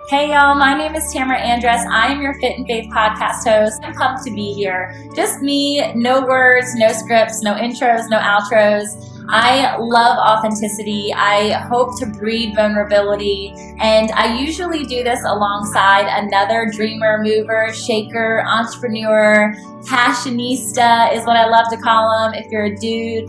Hey y'all, my name is Tamra Andress. I am your Fit and Faith podcast host. I'm pumped to be here. Just me, no words, no scripts, no intros, no outros. I love authenticity. I hope to breed vulnerability. And I usually do this alongside another dreamer, mover, shaker, entrepreneur, passionista is what I love to call them. If you're a dude,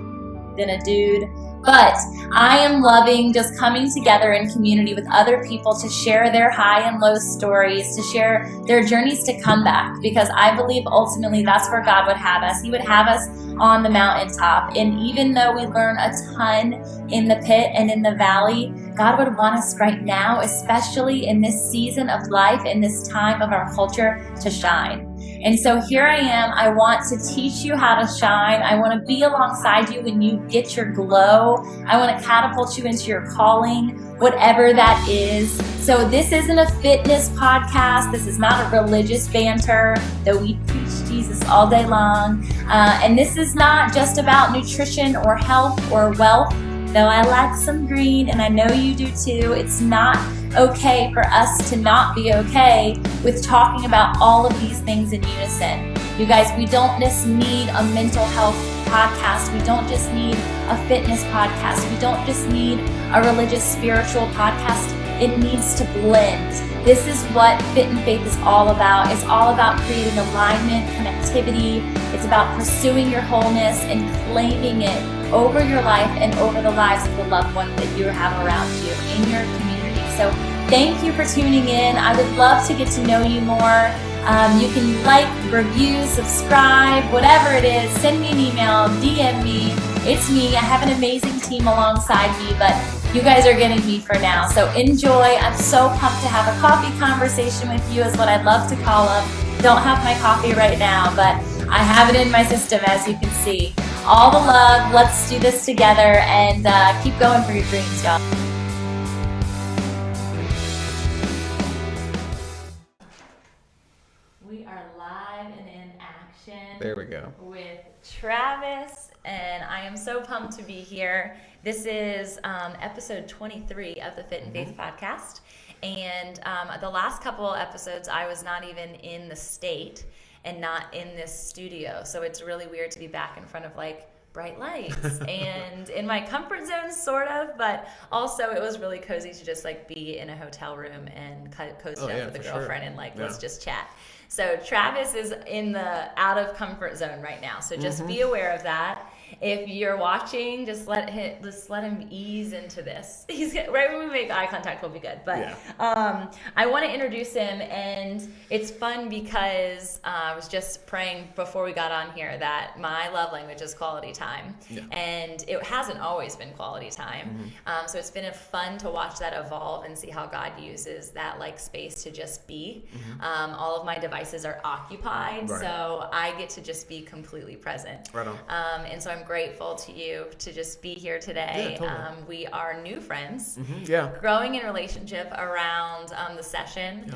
then a dude. But I am loving just coming together in community with other people to share their high and low stories, to share their journeys to comeback, because I believe ultimately that's where God would have us. He would have us on the mountaintop. And even though we learn a ton in the pit and in the valley, God would want us right now, especially in this season of life, in this time of our culture, to shine. And so here I am. I want to teach you how to shine. I want to be alongside you when you get your glow. I want to catapult you into your calling, whatever that is. So this isn't a fitness podcast. This is not a religious banter, though we preach Jesus all day long. And this is not just about nutrition or health or wealth, though I like some green, and I know you do too. It's not okay for us to not be okay with talking about all of these things in unison. You guys, we don't just need a mental health podcast. We don't just need a fitness podcast. We don't just need a religious, spiritual podcast. It needs to blend. This is what Fit and Faith is all about. It's all about creating alignment, connectivity. It's about pursuing your wholeness and claiming it over your life and over the lives of the loved ones that you have around you in your community. So thank you for tuning in. I would love to get to know you more. You can like, review, subscribe, whatever it is. Send me an email, DM me. It's me. I have an amazing team alongside me, but you guys are getting me for now. So enjoy. I'm so pumped to have a coffee conversation with you, is what I'd love to call them. Don't have my coffee right now, but I have it in my system, as you can see. All the love. Let's do this together and keep going for your dreams, y'all. We are live and in action. There we go. With Travis, and I am so pumped to be here. This is episode 23 of the Fit and Faith podcast. And the last couple episodes, I was not even in the state and not in this studio. So it's really weird to be back in front of like bright lights and in my comfort zone, sort of, but also it was really cozy to just like be in a hotel room and cozy up with a girlfriend and like, let's just chat. So Travis is in the out of comfort zone right now. So just be aware of that. If you're watching, just let him ease into this. He's right when we make eye contact, we'll be good. But I want to introduce him, and it's fun because I was just praying before we got on here that my love language is quality time, and it hasn't always been quality time. So it's been fun to watch that evolve and see how God uses that like space to just be. All of my devices are occupied, so I get to just be completely present. Right on. And so I'm grateful to you to just be here today. Yeah, totally. We are new friends, growing in relationship around the session.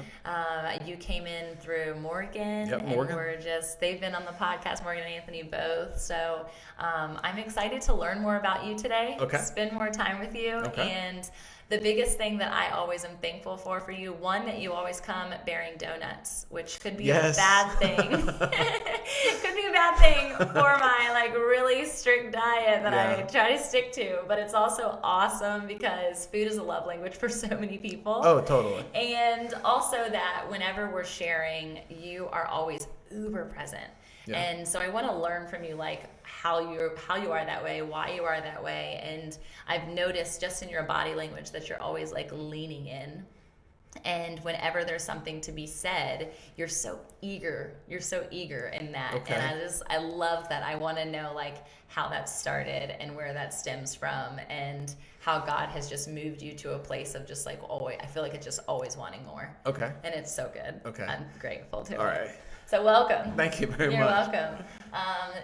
You came in through Morgan, Morgan. and they've been on the podcast, Morgan and Anthony both. So I'm excited to learn more about you today, spend more time with you, and the biggest thing that I always am thankful for you, one, that you always come bearing donuts, which could be a bad thing. Could be a bad thing for my like really strict diet that I try to stick to, but it's also awesome because food is a love language for so many people. Oh, totally. And also that whenever we're sharing, you are always uber present. And so I want to learn from you, like how you are that way, why you are that way. And I've noticed just in your body language that you're always like leaning in. And whenever there's something to be said, you're so eager in that. And I love that. I want to know like how that started and where that stems from and how God has just moved you to a place of just like always, I feel like it's just always wanting more. And it's so good. I'm grateful to it. All right. So welcome. Thank you very much. You're welcome.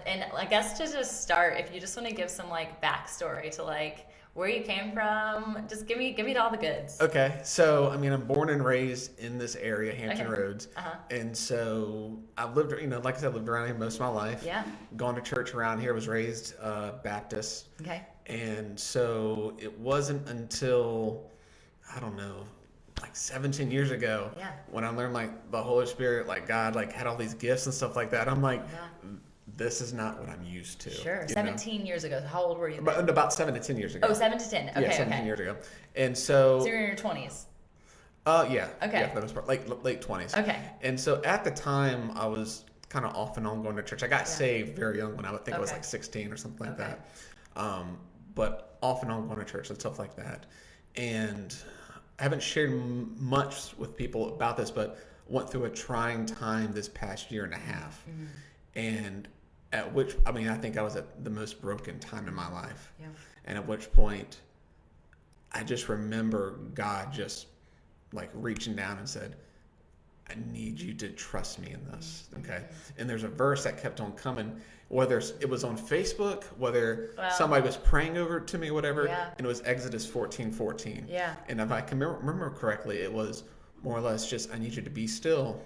And I guess to just start, if you just want to give some like backstory to like where you came from, just give me all the goods. Okay, so I mean, I'm born and raised in this area, Hampton Roads, and so I've lived, like I said, lived around here most of my life. Gone to church around here. Was raised Baptist. And so it wasn't until I don't know, like 17 years ago, when I learned like the Holy Spirit, like God, like had all these gifts and stuff like that, I'm like, this is not what I'm used to. Sure. 17 years ago. How old were you then? About 7 to 10 years ago. Oh, 7 to 10. Okay, yeah, 17 years ago. And so... So you're in your 20s? Yeah. Okay. Yeah, for the most part. Like late 20s. Okay. And so at the time, I was kind of off and on going to church. I got saved very young when I think I was like 16 or something like that. But off and on going to church and stuff like that. And I haven't shared much with people about this, but went through a trying time this past year and a half. And at which, I mean, I think I was at the most broken time in my life. Yeah. And at which point, I just remember God just like reaching down and said, I need you to trust me in this. Okay. And there's a verse that kept on coming, whether it was on Facebook, whether somebody was praying over it to me, whatever, and it was Exodus 14:14. Yeah. And if I can remember correctly, it was more or less just, I need you to be still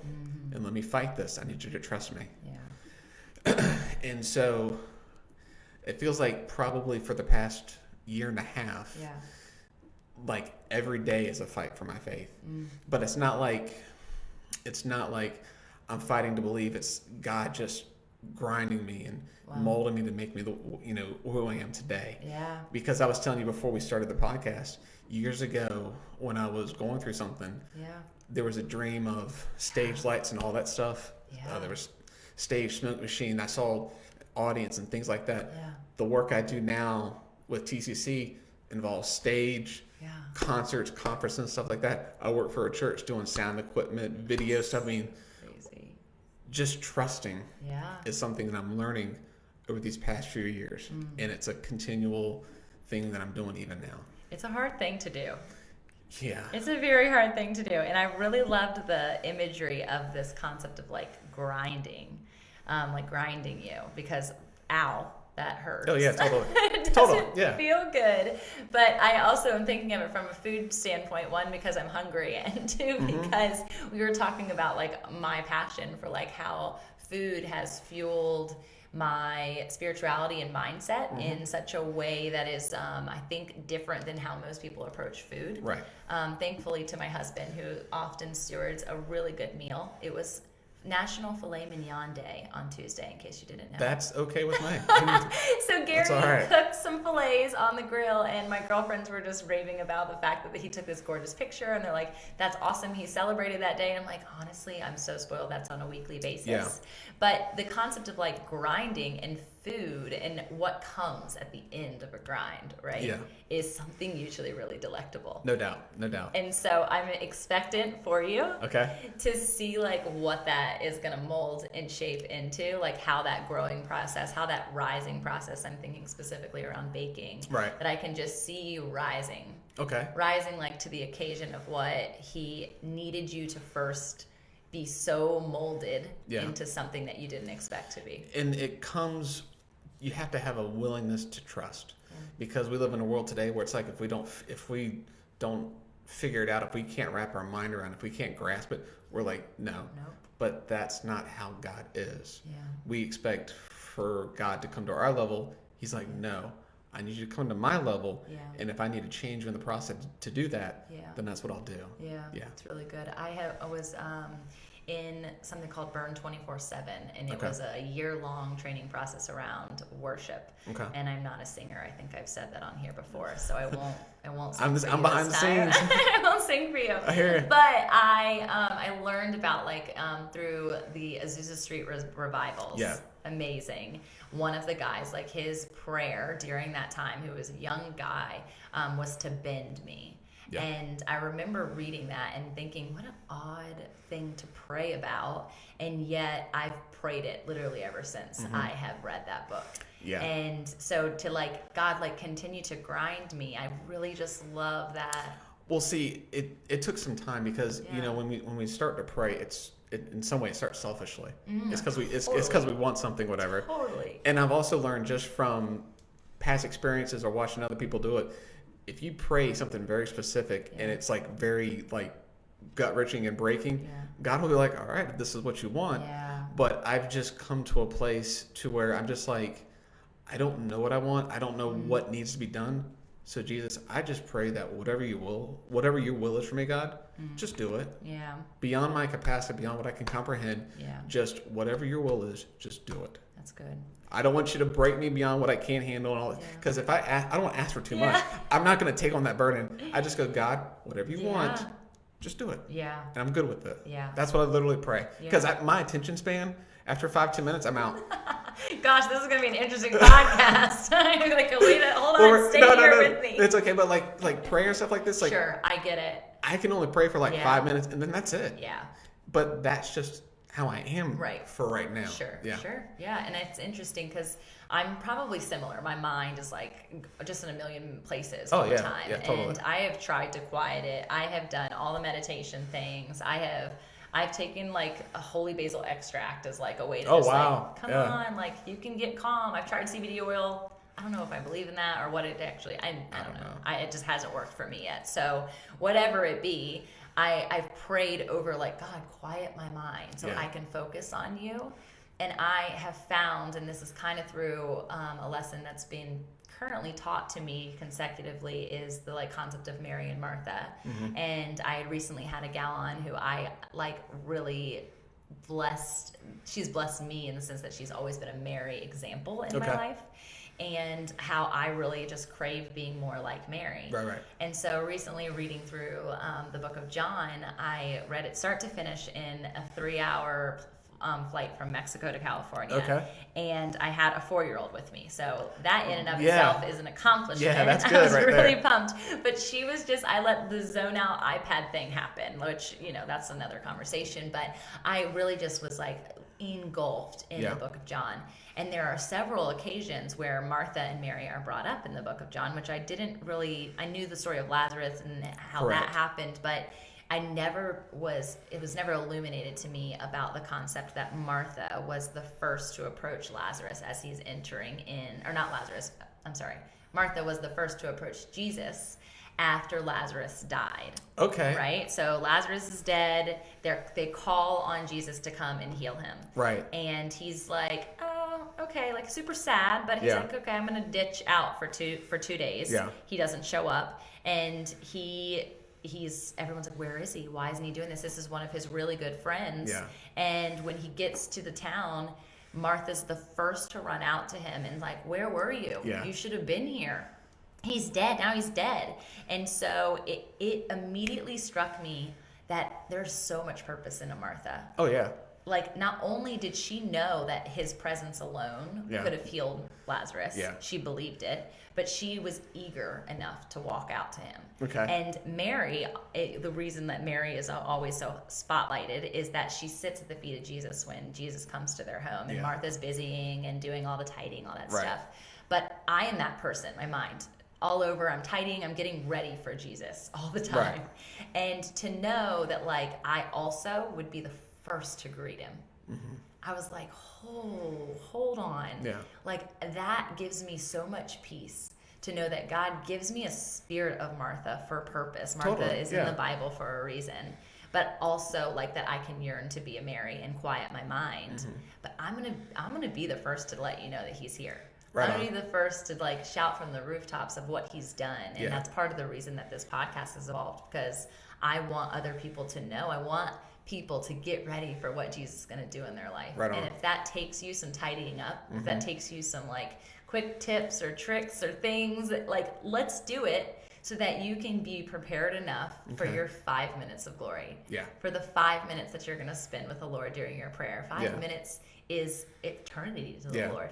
and let me fight this. I need you to trust me. Yeah. And so it feels like probably for the past year and a half, like every day is a fight for my faith. But it's not like I'm fighting to believe. It's God just grinding me and molding me to make me who I am today. Yeah. Because I was telling you before we started the podcast, years ago when I was going through something, there was a dream of stage lights and all that stuff. There was stage smoke machine. I saw audience and things like that. The work I do now with TCC involves stage, concerts, conferences, and stuff like that. I work for a church doing sound equipment, video stuff. I mean, just trusting is something that I'm learning over these past few years. And it's a continual thing that I'm doing even now. It's a hard thing to do. Yeah. It's a very hard thing to do. And I really loved the imagery of this concept of like grinding you, because ow, that hurts. Oh yeah, totally. It doesn't feel good. But I also am thinking of it from a food standpoint, one, because I'm hungry, and two, because we were talking about like my passion for like how food has fueled my spirituality and mindset in such a way that is, I think, different than how most people approach food. Right. Thankfully to my husband, who often stewards a really good meal. It was National Filet Mignon Day on Tuesday, in case you didn't know. That's okay with me. So Gary cooked some fillets on the grill, and my girlfriends were just raving about the fact that he took this gorgeous picture, and they're like, that's awesome, he celebrated that day. And I'm like, honestly, I'm so spoiled. That's on a weekly basis. Yeah. But the concept of like grinding and food and what comes at the end of a grind, right, is something usually really delectable. No doubt. And so I'm expectant for you to see like what that is going to mold and shape into, like how that growing process, how that rising process, I'm thinking specifically around baking, that I can just see you rising. Rising like to the occasion of what he needed you to first be so molded into something that you didn't expect to be. And it comes, you have to have a willingness to trust, because we live in a world today where it's like if we don't figure it out, if we can't wrap our mind around it, if we can't grasp it, we're like, no. But that's not how God is. We expect for God to come to our level. He's like, no, I need you to come to my level. And if I need to change you in the process to do that, then that's what I'll do. Yeah. It's really good. I was in something called Burn 24/7, and it was a year-long training process around worship. And I'm not a singer. I think I've said that on here before, so I won't sing for you. I'm behind the scenes. I won't sing for you. I hear you. But I learned about like through the Azusa Street revivals. Amazing. One of the guys, like his prayer during that time, who was a young guy, was to bend me. And I remember reading that and thinking, what an odd thing to pray about. And yet I've prayed it literally ever since I have read that book. And so to like, God, like continue to grind me. I really just love that. Well, see, it took some time because, you know, when we start to pray, it in some way it starts selfishly. It's because we want something, whatever. Totally. And I've also learned just from past experiences or watching other people do it, if you pray something very specific and it's like very like gut-wrenching and breaking, God will be like, all right, this is what you want. But I've just come to a place to where I'm just like, I don't know what I want. I don't know what needs to be done. So Jesus, I just pray that whatever your will is for me, God, just do it. Yeah. Beyond my capacity, beyond what I can comprehend. Yeah. Just whatever your will is, just do it. That's good. I don't want you to break me beyond what I can't handle and all that. Because if I don't want to ask for too much. I'm not going to take on that burden. I just go, God, whatever you want, just do it. Yeah. And I'm good with it. Yeah. That's what I literally pray. Because my attention span, after 5-10 minutes, I'm out. Gosh, this is going to be an interesting podcast. Like, wait, hold on, stay here with me. It's okay, but like prayer and stuff like this, like, sure, I get it. I can only pray for like 5 minutes, and then that's it. Yeah. But that's just how I am for right now. Sure. Yeah, and it's interesting because I'm probably similar. My mind is like just in a million places all the time. Yeah, totally. And I have tried to quiet it. I have done all the meditation things. I've taken like a holy basil extract as like a way to like, come on, like you can get calm. I've tried CBD oil. I don't know if I believe in that or what it actually, I don't know. It just hasn't worked for me yet. So whatever it be, I've prayed over like, God, quiet my mind so I can focus on you. And I have found, and this is kind of through a lesson that's been currently taught to me consecutively, is the like concept of Mary and Martha. Mm-hmm. And I had recently had a gal on who I like really blessed. She's blessed me in the sense that she's always been a Mary example in my life. And how I really just crave being more like Mary. Right. And so recently reading through the book of John, I read it start to finish in a 3-hour flight from Mexico to California. Okay. And I had a 4-year-old with me. So that in and of itself is an accomplishment. Yeah, that's good. I was really pumped. But she was just, I let the zone out iPad thing happen, which, that's another conversation. But I really just was like engulfed in the book of John. And there are several occasions where Martha and Mary are brought up in the book of John, which I knew the story of Lazarus and how that happened, but it was never illuminated to me about the concept that Martha was the first to approach Lazarus as he's entering in, or not Lazarus, I'm sorry. Martha was the first to approach Jesus after Lazarus died. Okay. Right? So Lazarus is dead. They call on Jesus to come and heal him. Right. And he's like, oh, okay, like super sad, but he's like, okay, I'm going to ditch out for two days. Yeah. He doesn't show up. And everyone's like, where is he? Why isn't he doing this? This is one of his really good friends. Yeah. And when he gets to the town, Martha's the first to run out to him and like, where were you? Yeah. You should have been here. He's dead. Now he's dead. And so it immediately struck me that there's so much purpose in a Martha. Oh, yeah. Like, not only did she know that his presence alone could have healed Lazarus, she believed it, but she was eager enough to walk out to him. Okay. And Mary, the reason that Mary is always so spotlighted is that she sits at the feet of Jesus when Jesus comes to their home, and Martha's busying and doing all the tidying, all that stuff. But I am that person, my mind. All over, I'm tidying, I'm getting ready for Jesus all the time. Right. And to know that, like, I also would be the first to greet him. Mm-hmm. I was like, hold on. Yeah. Like, that gives me so much peace to know that God gives me a spirit of Martha for purpose. Martha is in the Bible for a reason. But also, like, that I can yearn to be a Mary and quiet my mind. Mm-hmm. But I'm gonna be the first to let you know that he's here. Right. I'm going to be the first to like shout from the rooftops of what he's done. And that's part of the reason that this podcast has evolved, because I want other people to know. I want people to get ready for what Jesus is going to do in their life. Right on. And if that takes you some tidying up, if that takes you some like quick tips or tricks or things, like, let's do it so that you can be prepared enough for your 5 minutes of glory. Yeah. For the 5 minutes that you're going to spend with the Lord during your prayer. 5 minutes is eternity to the Lord.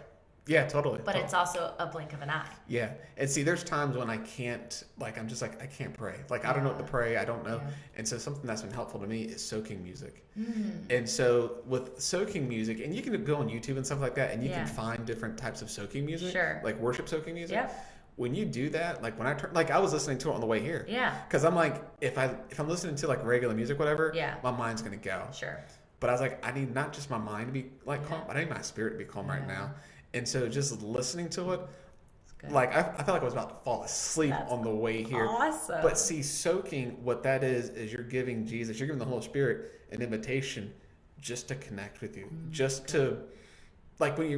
Yeah, totally. But it's also a blink of an eye. Yeah. And see, there's times when I can't, like, I'm just like, I can't pray. Like, I don't know what to pray. I don't know. Yeah. And so something that's been helpful to me is soaking music. Mm. And so with soaking music, and you can go on YouTube and stuff like that, and you can find different types of soaking music. Sure. Like worship soaking music. Yeah. When you do that, like when I was listening to it on the way here. Yeah. Because I'm like, if I'm listening to like regular music, whatever, my mind's going to go. Sure. But I was like, I need not just my mind to be like calm, but I need my spirit to be calm right now. And so just listening to it, like I felt like I was about to fall asleep on the way here. Awesome. But see, soaking, what that is you're giving the Holy Spirit an invitation just to connect with you, just to like when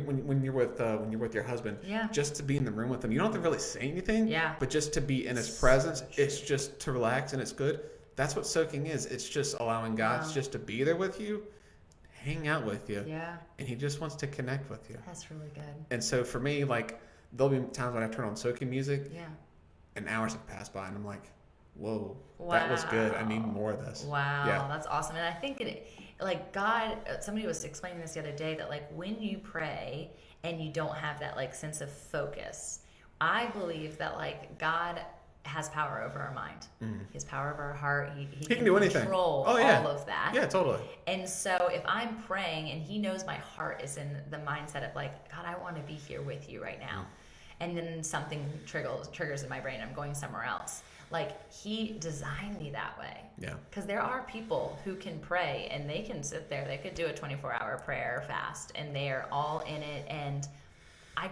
you're with your husband, just to be in the room with him. You don't have to really say anything, but just to be in his presence, it's just to relax and it's good. That's what soaking is. It's just allowing God just to be there with you, hang out with you, and he just wants to connect with you. That's really good. And so for me, like, there'll be times when I turn on soaking music, and hours have passed by, and I'm like, whoa, that was good. I need more of this. Wow, that's awesome. And I think like God, somebody was explaining this the other day, that like when you pray and you don't have that like sense of focus, I believe that like God has power over our mind. He has power over our heart. He can do anything. Control all of that. Yeah, totally. And so if I'm praying and he knows my heart is in the mindset of like, God, I want to be here with you right now. And then something triggers in my brain, I'm going somewhere else. Like, he designed me that way. Yeah. Because there are people who can pray and they can sit there, they could do a 24-hour prayer fast and they are all in it, and I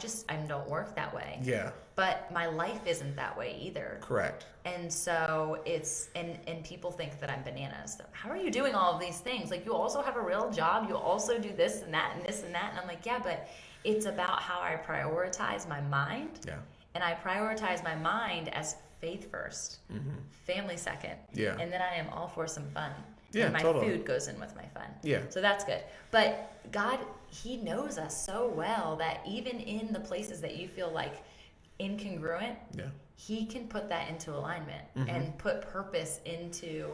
don't work that way. Yeah. But my life isn't that way either. Correct. And so it's, and people think that I'm bananas. How are you doing all of these things? Like, you also have a real job, you also do this and that and this and that. And I'm like, yeah, but it's about how I prioritize my mind. Yeah. And I prioritize my mind as faith first, family second, and then I am all for some fun. Yeah, and my food goes in with my fun. Yeah. So that's good. But God, he knows us so well that even in the places that you feel like incongruent, he can put that into alignment and put purpose into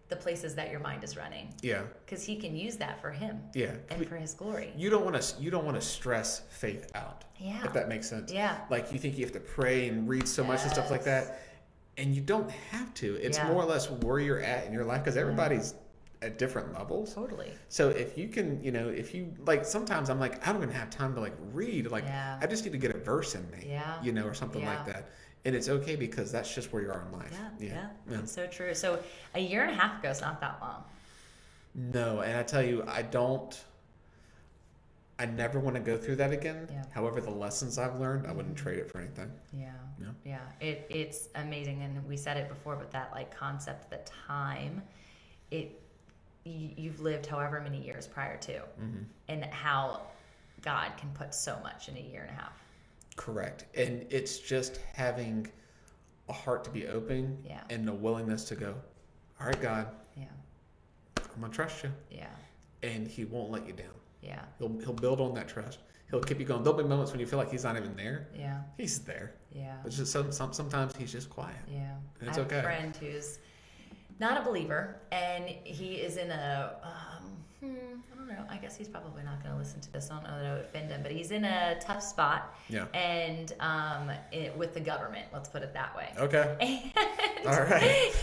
the places that your mind is running. Yeah. Because he can use that for him. Yeah. And for his glory. You don't want to stress faith out. Yeah. If that makes sense. Yeah. Like, you think you have to pray and read so much and stuff like that. And you don't have to. It's more or less where you're at in your life, because everybody's at different levels. Totally. So if you can, if you, like, sometimes I'm like, I don't even have time to like read. Like, I just need to get a verse in me, or something like that. And it's okay, because that's just where you are in life. Yeah. It's so true. So a year and a half ago is not that long. No, and I tell you, I never want to go through that again. Yeah. However, the lessons I've learned, I wouldn't trade it for anything. Yeah. No? Yeah. It's amazing. And we said it before, but that like concept, the time, you've lived however many years prior to, and how God can put so much in a year and a half. Correct. And it's just having a heart to be open and a willingness to go, all right, God, I'm going to trust you. Yeah. And he won't let you down. Yeah. He'll build on that trust. He'll keep you going. There'll be moments when you feel like he's not even there. Yeah. He's there. Yeah. But just sometimes he's just quiet. Yeah. And it's okay. I have a friend who's not a believer, and he is in a I don't know. I guess he's probably not going to listen to this. I don't know that I would offend him, but he's in a tough spot. Yeah. And with the government, let's put it that way. Okay. And all right.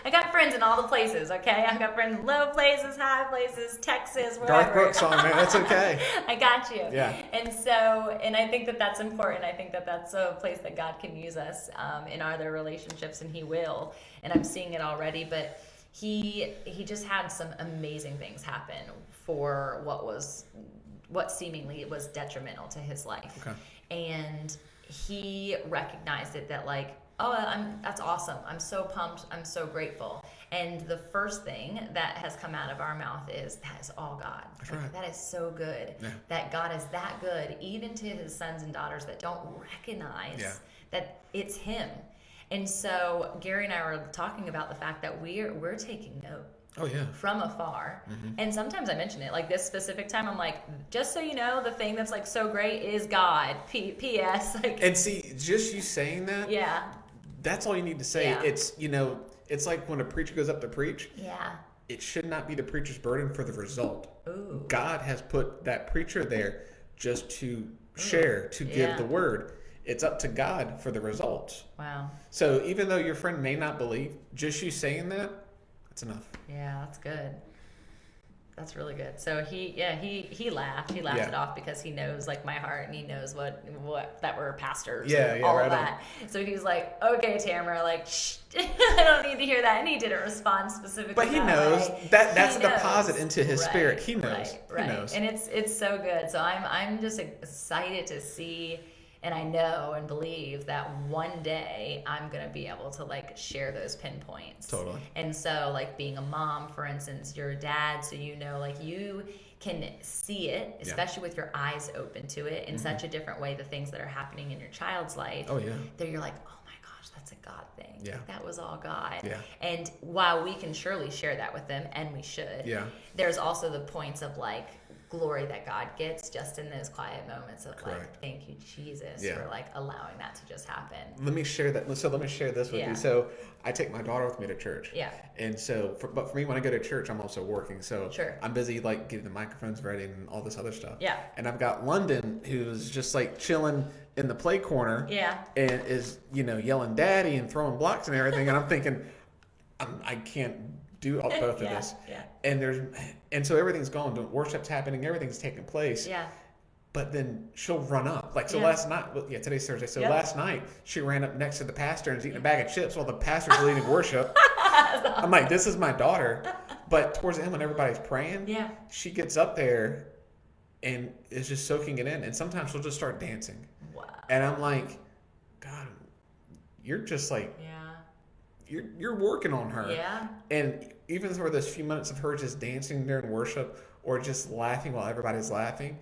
I got friends in all the places. Okay, I got friends in low places, high places, Texas, wherever. Dark Brooks on, man. That's okay. I got you. Yeah. And I think that that's important. I think that that's a place that God can use us in other relationships, and he will. And I'm seeing it already, but. He just had some amazing things happen for what seemingly was detrimental to his life. Okay. And he recognized it, that like, that's awesome. I'm so pumped. I'm so grateful. And the first thing that has come out of our mouth is, that is all God. That's right. That is so good. Yeah. That God is that good, even to his sons and daughters that don't recognize that it's him. And so Gary and I were talking about the fact that we're taking note. Oh yeah. From afar. And sometimes I mention it, like this specific time, I'm like, just so you know, the thing that's like so great is God. P.S. Like, and see, just you saying that. Yeah. That's all you need to say. Yeah. It's like when a preacher goes up to preach. Yeah. It should not be the preacher's burden for the result. Ooh. God has put that preacher there just to share, to give the word. It's up to God for the results. Wow. So even though your friend may not believe, just you saying that, that's enough. Yeah, that's good. That's really good. So he laughed. He laughed it off, because he knows like my heart, and he knows what that we're pastors and all right of that. On. So he was like, okay, Tamra, like, shh, I don't need to hear that. And he didn't respond specifically. But he knows that's a deposit into his spirit. He knows. Right. He knows. And it's so good. So I'm just excited to see. And I know and believe that one day I'm going to be able to like share those pinpoints. Totally. And so like being a mom, for instance, you're a dad, so you know like you can see it, especially with your eyes open to it in such a different way, the things that are happening in your child's life. Oh, yeah. That you're like, oh my gosh, that's a God thing. Yeah. That was all God. Yeah. And while we can surely share that with them, and we should, there's also the points of like glory that God gets just in those quiet moments of like, thank you, Jesus, for like allowing that to just happen. Let me share that. So let me share this with you. So I take my daughter with me to church. Yeah. And so, but for me, when I go to church, I'm also working. So I'm busy like getting the microphones ready and all this other stuff. Yeah. And I've got London, who's just like chilling in the play corner. Yeah. And is, yelling daddy and throwing blocks and everything. And I'm thinking, I can't do both of this. Yeah. And so everything's going, worship's happening, everything's taking place. Yeah. But then she'll run up. Like, so last night, today's Thursday. So last night, she ran up next to the pastor and was eating a bag of chips while the pastor's leading worship. I'm like, this is my daughter. But towards the end, when everybody's praying, she gets up there and is just soaking it in. And sometimes she'll just start dancing. Wow. And I'm like, God, you're just like, you're working on her. Yeah. And even for those few minutes of her just dancing during worship or just laughing while everybody's laughing,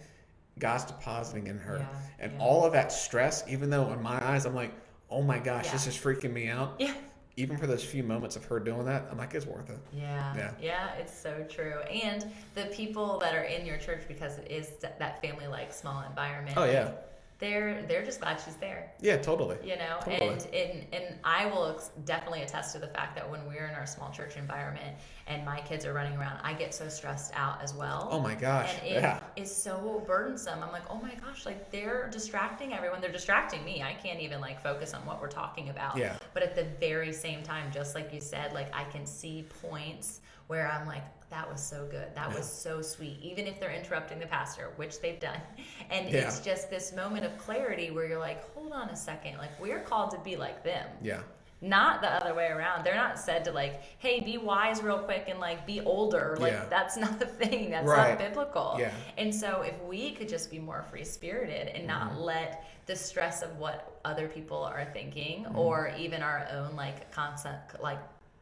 God's depositing in her. And all of that stress, even though in my eyes I'm like, oh my gosh, this is freaking me out. Yeah. Even for those few moments of her doing that, I'm like, it's worth it. Yeah, it's so true. And the people that are in your church, because it is that family-like small environment. Oh, yeah. They're just glad she's there. Yeah, totally. And I will definitely attest to the fact that when we're in our small church environment and my kids are running around, I get so stressed out as well. Oh my gosh. And it is so burdensome. I'm like, oh my gosh, like they're distracting everyone. They're distracting me. I can't even like focus on what we're talking about. Yeah. But at the very same time, just like you said, like I can see points where I'm like, that was so good. That was so sweet. Even if they're interrupting the pastor, which they've done. And it's just this moment of clarity where you're like, hold on a second. Like we're called to be like them. Yeah. Not the other way around. They're not said to like, hey, be wise real quick and like be older. Like that's not a thing. That's not biblical. Yeah. And so if we could just be more free spirited and not let the stress of what other people are thinking or even our own like concept, like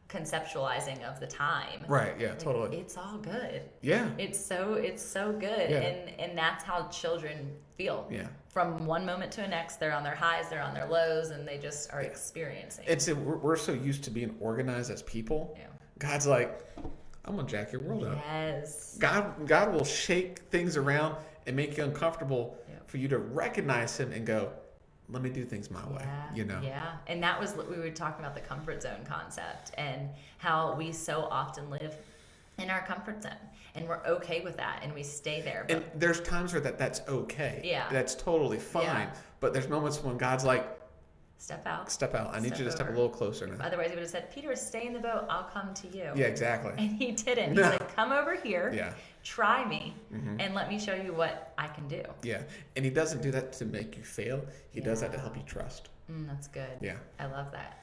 conceptualizing of the time. Right, yeah, totally. It's all good. Yeah. It's so good. Yeah. And that's how children feel. Yeah. From one moment to the next, they're on their highs, they're on their lows, and they just are experiencing. We're so used to being organized as people. Yeah. God's like, I'm gonna jack your world up. Yes. God will shake things around and make you uncomfortable for you to recognize him and go, let me do things my way, Yeah, and that was, we were talking about the comfort zone concept and how we so often live in our comfort zone and we're okay with that and we stay there. But, and there's times where that's okay. Yeah. That's totally fine. Yeah. But there's moments when God's like, Step out. I need you to step a little closer now. Otherwise he would have said, Peter, stay in the boat. I'll come to you. Yeah, exactly. And he didn't. He's like, come over here. Yeah. Try me and let me show you what I can do. Yeah. And he doesn't do that to make you fail. He does that to help you trust. That's good. Yeah. I love that.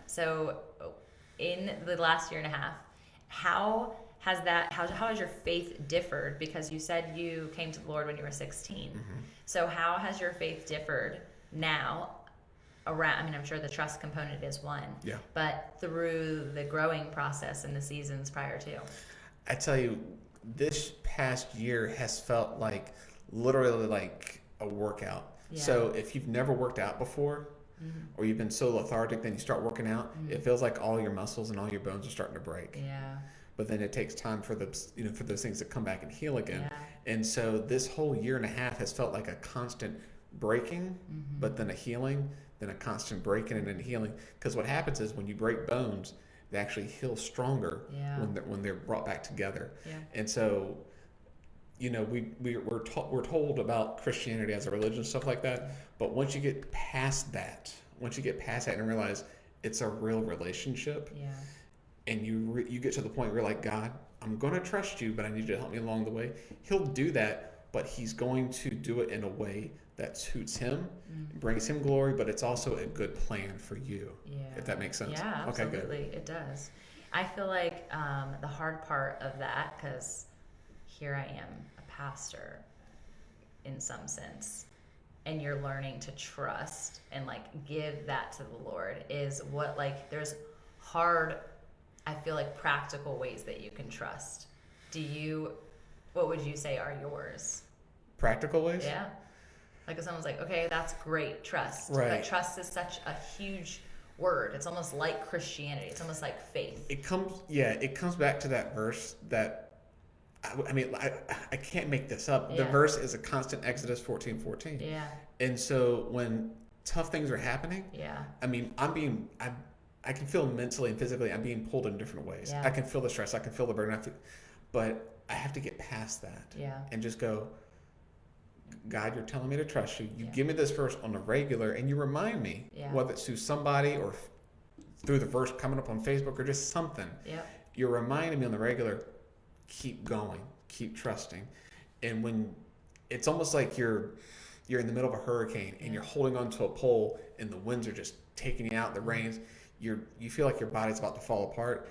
So in the last year and a half, how has your faith differed? Because you said you came to the Lord when you were 16. So how has your faith differed now? I'm sure the trust component is one. Yeah. But through the growing process and the seasons prior to. I tell you, this past year has felt like literally like a workout. Yeah. So if you've never worked out before, or you've been so lethargic, then you start working out, it feels like all your muscles and all your bones are starting to break. Yeah. But then it takes time for for those things to come back and heal again. Yeah. And so this whole year and a half has felt like a constant breaking, but then a healing, then a constant breaking and then healing. Because what happens is when you break bones, they actually heal stronger when they're brought back together. Yeah. And so, we're told about Christianity as a religion and stuff like that. But once you get past that and realize it's a real relationship, and you get to the point where you're like, God, I'm going to trust you, but I need you to help me along the way. He'll do that, but he's going to do it in a way that suits him, brings him glory, but it's also a good plan for you, if that makes sense. Yeah, absolutely. Okay, good. It does. I feel like the hard part of that, because here I am, a pastor in some sense, and you're learning to trust and like give that to the Lord is what, like, there's hard, I feel like, practical ways that you can trust. What would you say are yours? Practical ways? Yeah. Like if someone's like, okay, that's great, trust. Right. But trust is such a huge word. It's almost like Christianity. It's almost like faith. It comes back to that verse that, I can't make this up. Yeah. The verse is a constant Exodus 14:14. Yeah. And so when tough things are happening, Yeah. I mean, I can feel mentally and physically I'm being pulled in different ways. Yeah. I can feel the stress. I can feel the burden. But I have to get past that. Yeah. And just go, God, you're telling me to trust you. You Yeah. give me this verse on the regular, and you remind me, Yeah. whether it's through somebody or through the verse coming up on Facebook or just something. Yep. You're reminding me on the regular, keep going, keep trusting. And when it's almost like you're in the middle of a hurricane and you're holding onto a pole and the winds are just taking you out, the rains, you feel like your body's about to fall apart,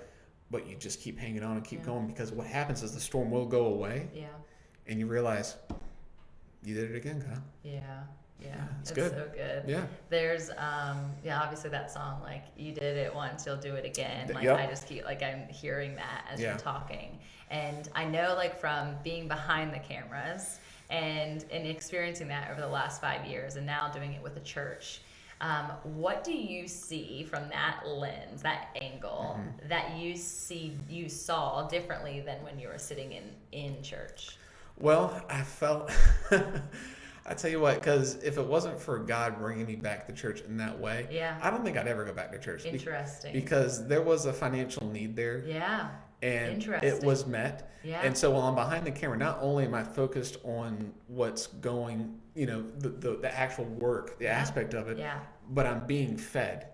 but you just keep hanging on and keep going, because what happens is the storm will go away. Yeah. And you realize you did it again, God. Yeah. Yeah. It's good. So good. Yeah. There's obviously that song, like, you did it once, you'll do it again. Like, Yep. I just keep, like, I'm hearing that as Yeah. you're talking. And I know, like, from being behind the cameras and experiencing that over the last 5 years and now doing it with the church, what do you see from that lens, that angle, that you saw differently than when you were sitting in church? Well, I felt, I tell you what, because if it wasn't for God bringing me back to church in that way, Yeah. I don't think I'd ever go back to church. Interesting. Because there was a financial need there. Yeah. And Interesting. it was met. Yeah. And so while I'm behind the camera, not only am I focused on what's going, the actual work, the aspect of it, Yeah. but I'm being fed.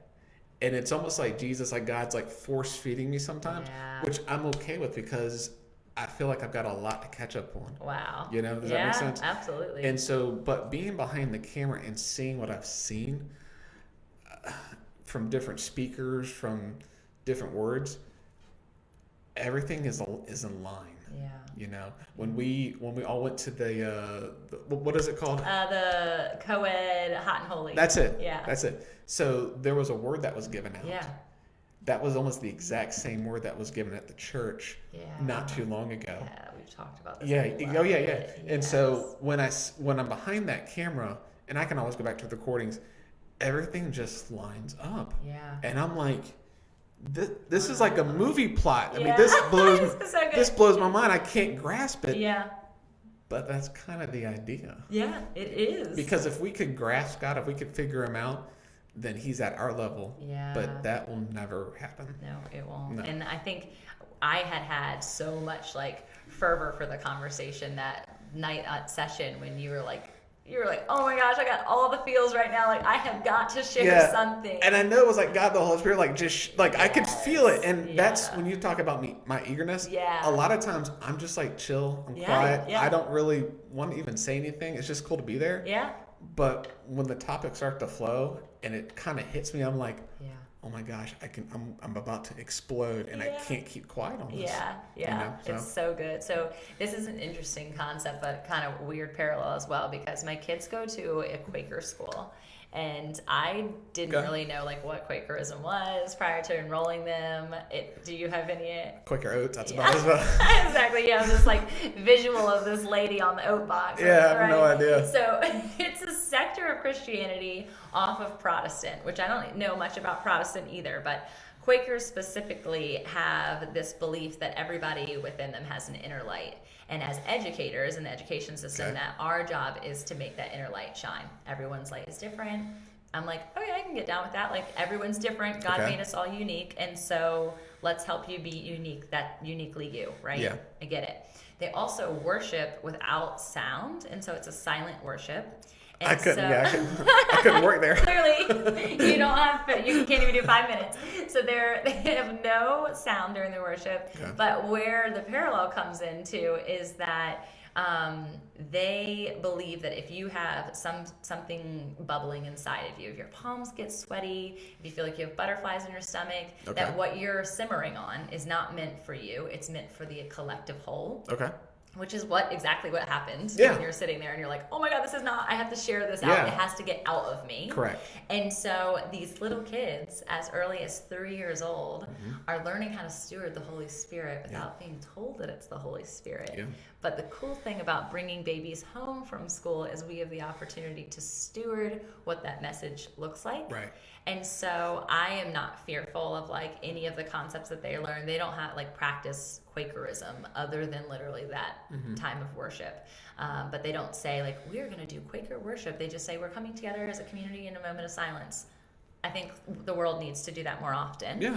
And it's almost like Jesus, like God's like force feeding me sometimes, Yeah. which I'm okay with, because I feel like I've got a lot to catch up on. Wow. Does that make sense? Absolutely. And so, but being behind the camera and seeing what I've seen from different speakers, from different words, everything is in line. Yeah. When we all went to the what is it called? The co-ed Hot and Holy. That's it. Yeah. That's it. So there was a word that was given out. Yeah. That was almost the exact same word that was given at the church not too long ago. Yeah, we've talked about this. Yeah. a Oh, lot. yeah. Yes. And so when I'm behind that camera, and I can always go back to the recordings, everything just lines up. Yeah. And I'm like, this is like a movie plot. I mean, Yeah. this So good. this blows my mind. I can't grasp it. Yeah. But that's kind of the idea. Yeah, it is. Because if we could grasp God, if we could figure him out, then he's at our level. Yeah. But that will never happen. No, it won't. No. And I think I had so much like fervor for the conversation that night at session when you were like, oh my gosh, I got all the feels right now. Like, I have got to share something. And I know it was like God, the Holy Spirit, like just like I could feel it. And Yeah. that's when you talk about my eagerness. Yeah. A lot of times I'm just like chill, I'm Yeah, quiet. yeah. I don't really want to even say anything. It's just cool to be there. Yeah. But when the topics start to flow and it kind of hits me, I'm like, Yeah. oh my gosh, I'm about to explode, and I can't keep quiet on this. Yeah. It's so good. So this is an interesting concept, but kind of weird parallel as well, because my kids go to a Quaker school, and I didn't really know like what Quakerism was prior to enrolling them. Do you have any? Quaker oats, that's about as well. Exactly. Yeah, this like visual of this lady on the oat box. Yeah, I have no idea. So it's a sector of Christianity off of Protestant, which I don't know much about Protestant either, but Quakers specifically have this belief that everybody within them has an inner light. And as educators in the education system, that our job is to make that inner light shine. Everyone's light is different. I'm like, okay, I can get down with that. Like, everyone's different. God made us all unique. And so let's help you be unique, that uniquely you, right? Yeah. I get it. They also worship without sound. And so it's a silent worship. And I couldn't work there. Clearly, you don't have, you can't even do 5 minutes. So they have no sound during the worship. Okay. But where the parallel comes into is that they believe that if you have something bubbling inside of you, if your palms get sweaty, if you feel like you have butterflies in your stomach, that what you're simmering on is not meant for you. It's meant for the collective whole. Okay. which is exactly what happens when you're sitting there and you're like, oh my God, this is not, I have to share this out. It has to get out of me. Correct. And so these little kids, as early as 3 years old, are learning how to steward the Holy Spirit without being told that it's the Holy Spirit. Yeah. But the cool thing about bringing babies home from school is we have the opportunity to steward what that message looks like. Right. And so I am not fearful of like any of the concepts that they learn. They don't have like practice Quakerism other than literally that time of worship. But they don't say like, we're going to do Quaker worship. They just say, we're coming together as a community in a moment of silence. I think the world needs to do that more often. Yeah.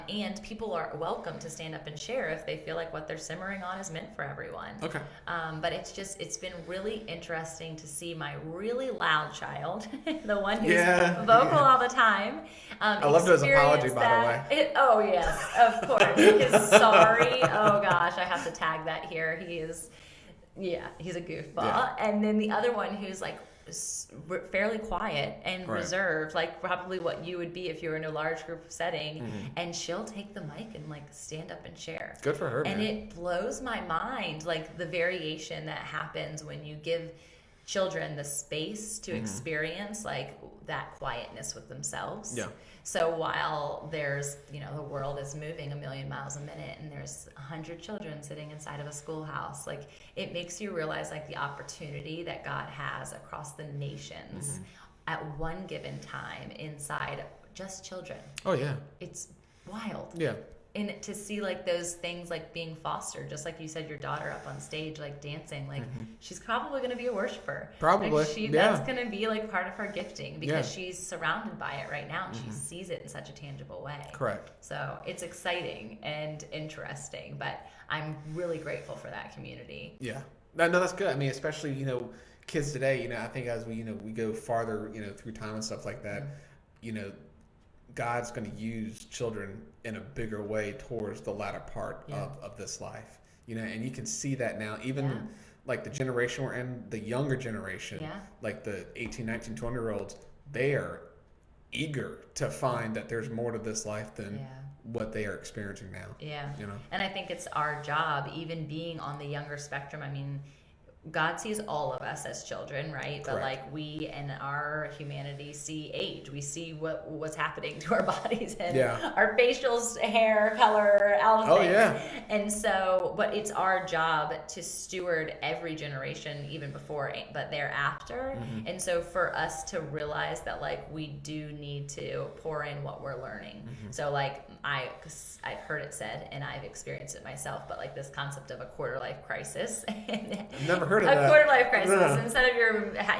And people are welcome to stand up and share if they feel like what they're simmering on is meant for everyone. Okay. But it's been really interesting to see my really loud child, the one who's vocal all the time. I loved his apology, by the way. Oh, yes, of course. His sorry. Oh, gosh, I have to tag that here. He's a goofball. Yeah. And then the other one who's like, fairly quiet and reserved, like probably what you would be if you were in a large group setting, and she'll take the mic and like stand up and share. Good for her, and it blows my mind, like the variation that happens when you give children the space to experience like that quietness with themselves. Yeah. So while there's, the world is moving 1,000,000 miles a minute and there's 100 children sitting inside of a schoolhouse, like it makes you realize like the opportunity that God has across the nations at one given time inside just children. Oh yeah. It's wild. Yeah. And to see like those things like being fostered, just like you said, your daughter up on stage like dancing, like she's probably going to be a worshiper. Probably, like that's going to be like part of her gifting because she's surrounded by it right now and she sees it in such a tangible way. Correct. So it's exciting and interesting, but I'm really grateful for that community. Yeah, no, that's good. I mean, especially kids today. I think as we we go farther through time and stuff like that, God's going to use children in a bigger way towards the latter part of this life, and you can see that now, even like the generation we're in, the younger generation, like the 18, 19, 20-year-olds, they are eager to find that there's more to this life than what they are experiencing now. Yeah. And I think it's our job, even being on the younger spectrum. I mean, God sees all of us as children, right? Correct. But like we and our humanity see age. We see what's happening to our bodies and our facials, hair, color, all of things. Yeah. And so, but it's our job to steward every generation, even before, but thereafter. And so for us to realize that like we do need to pour in what we're learning. So like I've heard it said, and I've experienced it myself, but like this concept of a quarter life crisis. Never heard of that. A quarter life crisis instead of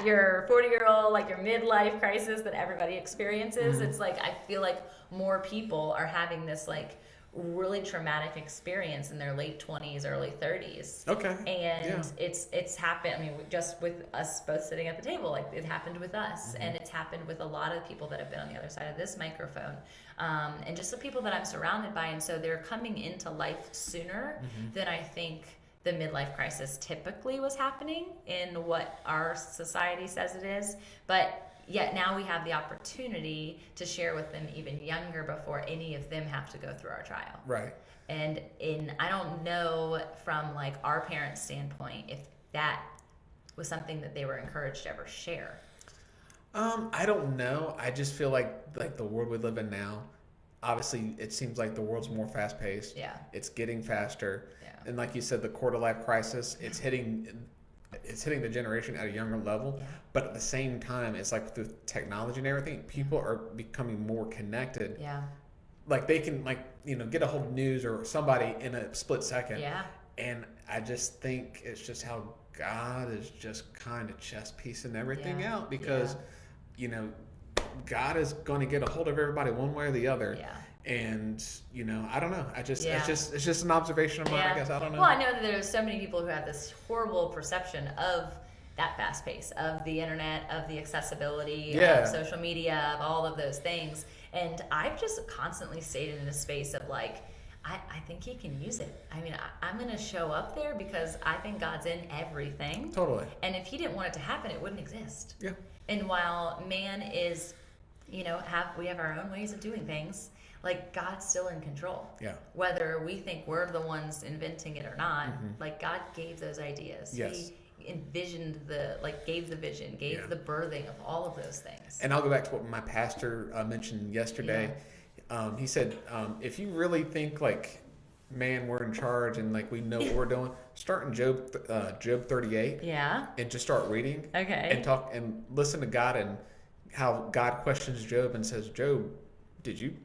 your 40-year-old, like your midlife crisis that everybody experiences. It's like I feel like more people are having this like really traumatic experience in their late 20s, early 30s. Okay. And it's happened. I mean, just with us both sitting at the table, like it happened with us, and it's happened with a lot of people that have been on the other side of this microphone, and just the people that I'm surrounded by. And so they're coming into life sooner than I think the midlife crisis typically was happening in what our society says it is. But yet now we have the opportunity to share with them even younger before any of them have to go through our trial. Right. And I don't know from like our parents' standpoint if that was something that they were encouraged to ever share. I don't know. I just feel like the world we live in now, obviously it seems like the world's more fast paced. Yeah. It's getting faster. Yeah. And like you said, the quarter life crisis, it's hitting the generation at a younger level. Yeah. But at the same time, it's like through technology and everything, people are becoming more connected. Yeah. Like they can get a hold of news or somebody in a split second. Yeah. And I just think it's just how God is just kind of chess piecing everything out because, God is going to get a hold of everybody one way or the other. Yeah. And I don't know. It's just an observation of mine. I guess I don't know. Well, I know that there's so many people who have this horrible perception of that fast pace, of the internet, of the accessibility, of social media, of all of those things. And I've just constantly stayed in a space of like, I think he can use it. I mean, I'm going to show up there because I think God's in everything. Totally. And if he didn't want it to happen, it wouldn't exist. Yeah. And while man is, we have our own ways of doing things, like God's still in control. Yeah. Whether we think we're the ones inventing it or not, like God gave those ideas. Yes. He envisioned gave the vision, gave the birthing of all of those things. And I'll go back to what my pastor mentioned yesterday. He said, if you really think like, man, we're in charge and like we know what we're doing, start in Job 38. Yeah. And just start reading. Okay. And talk and listen to God and how God questions Job and says, Job, did you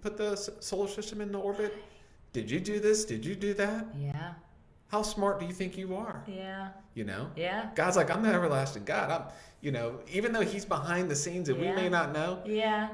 put the solar system into orbit? Did you do this? Did you do that? Yeah. How smart do you think you are? Yeah. You know? Yeah. God's like, I'm the everlasting God. I'm, even though he's behind the scenes and we may not know. Yeah.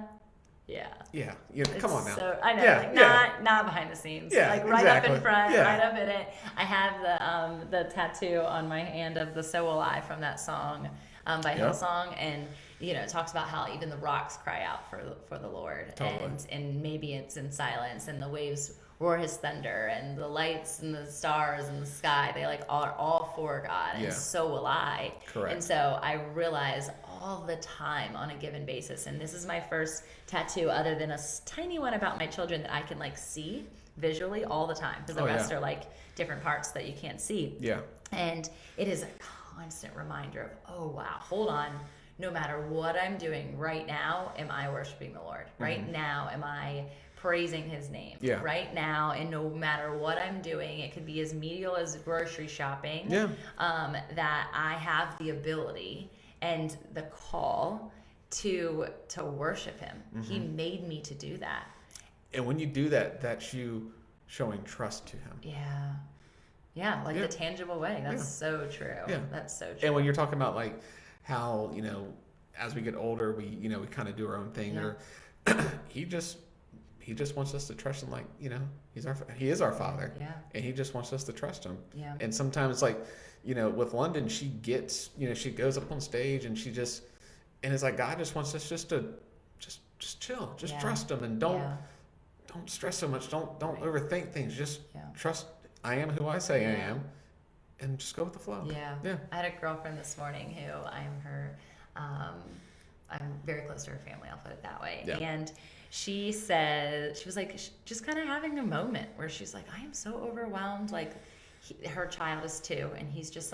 Yeah. Yeah. Come on now. So, I know, not behind the scenes. Yeah, like right exactly. up in front, right up in it. I have the tattoo on my hand of the So Will I from that song by Hillsong, and it talks about how even the rocks cry out for the Lord, totally. and maybe it's in silence, and the waves roar his thunder, and the lights and the stars and the sky, they are all for God, and so will I. Correct. And so I realize all the time on a given basis, and this is my first tattoo other than a tiny one about my children that I can see visually all the time, because the rest are different parts that you can't see. Yeah. And it is a constant reminder of, oh wow, hold on. No matter what I'm doing right now, am I worshiping the Lord? Right now, am I praising his name? Yeah. Right now, and no matter what I'm doing, it could be as menial as grocery shopping, that I have the ability and the call to worship him. He made me to do that. And when you do that, that's you showing trust to him. Yeah. Yeah, the tangible way. That's so true. Yeah. That's so true. And when you're talking about how, as we get older, we kind of do our own thing, or he just wants us to trust him, he is our Father. Yeah. And he just wants us to trust him. Yeah. And sometimes with London, she gets, she goes up on stage and and it's God just wants us just to just chill, just trust him, and don't stress so much. Don't overthink things. Just trust. I am who I say I am, and just go with the flow. Yeah. Yeah. I had a girlfriend this morning who I'm very close to her family. I'll put it that way. Yeah. And she said, she was just kind of having a moment where she's like, I am so overwhelmed. Her child is 2, and he's just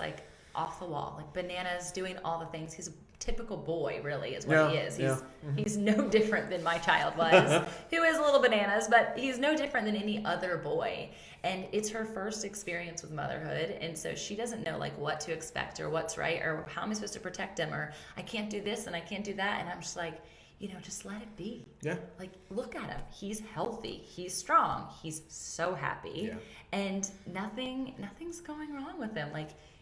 off the wall, bananas, doing all the things. He's a typical boy, really, is what he is. He's no different than my child was, who is a little bananas, but he's no different than any other boy. And it's her first experience with motherhood, and so she doesn't know what to expect or what's right or how am I supposed to protect him, or I can't do this and I can't do that. And I'm just just let it be. Yeah. Look at him. He's healthy. He's strong. He's so happy. Yeah. And nothing's going wrong with him.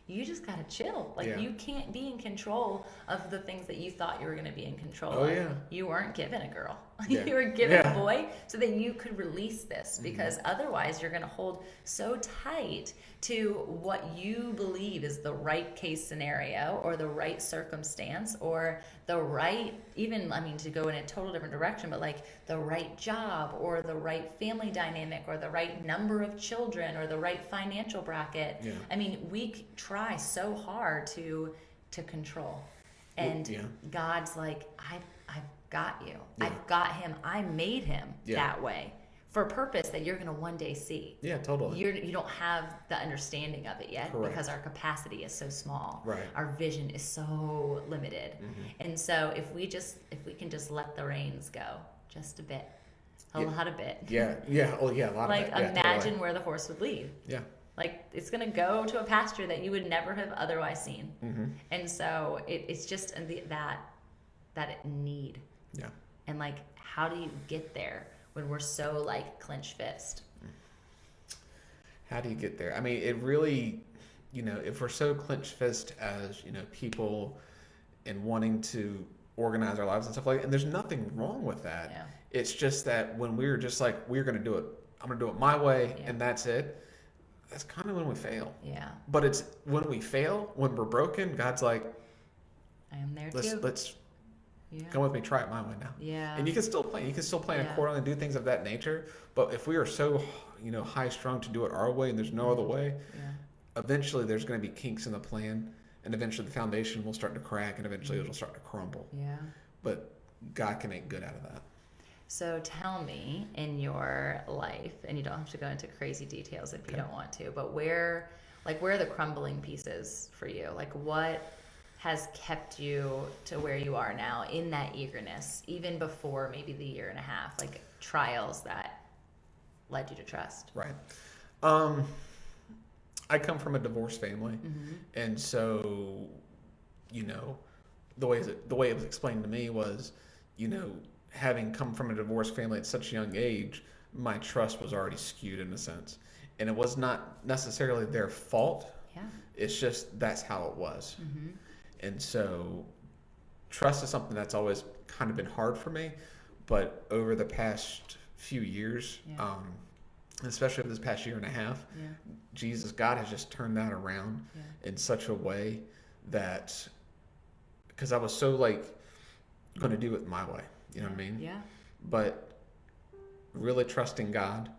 You just gotta chill. You can't be in control of the things that you thought you were gonna be in control of. Yeah. You weren't given a girl. You were given a boy so that you could release this, because otherwise you're gonna hold so tight to what you believe is the right case scenario or the right circumstance or the right, to go in a total different direction, but the right job or the right family dynamic or the right number of children or the right financial bracket. Yeah. We try so hard to control. And God's I've got you. Yeah. I've got him. I made him that way for a purpose that you're going to one day see. Yeah, totally. You don't have the understanding of it yet. Correct. Because our capacity is so small. Right. Our vision is so limited. And so if we can just let the reins go just a bit, a lot of bit. Yeah. Yeah. Oh yeah. A lot of bit. Imagine totally. where the horse would lead. Yeah. It's going to go to a pasture that you would never have otherwise seen. And so it's just that need. Yeah. And how do you get there when we're so clenched fist? How do you get there? It really, if we're so clenched fist as, people and wanting to organize our lives and stuff and there's nothing wrong with that. Yeah. It's just that when we're just we're going to do it, I'm going to do it my way and that's it. That's kind of when we fail. Yeah. But it's when we fail, when we're broken, God's I am there too. Let's come with me, try it my way now. Yeah. And you can still plan. You can still plan accordingly and do things of that nature. But if we are so, high strung to do it our way and there's no other way, eventually there's going to be kinks in the plan, and eventually the foundation will start to crack, and eventually it'll start to crumble. Yeah. But God can make good out of that. So tell me, in your life, and you don't have to go into crazy details if you don't want to, but where are the crumbling pieces for you? Like, what has kept you to where you are now in that eagerness, even before maybe the year and a half, like trials that led you to trust? Right. I come from a divorced family, and so, the way it was explained to me was, having come from a divorced family at such a young age, my trust was already skewed in a sense, and it was not necessarily their fault. Yeah. It's just that's how it was, and so trust is something that's always kind of been hard for me, but over the past few years, especially over this past year and a half, God has just turned that around in such a way that, because I was so going to do it my way, you know what I mean? Yeah. But really trusting God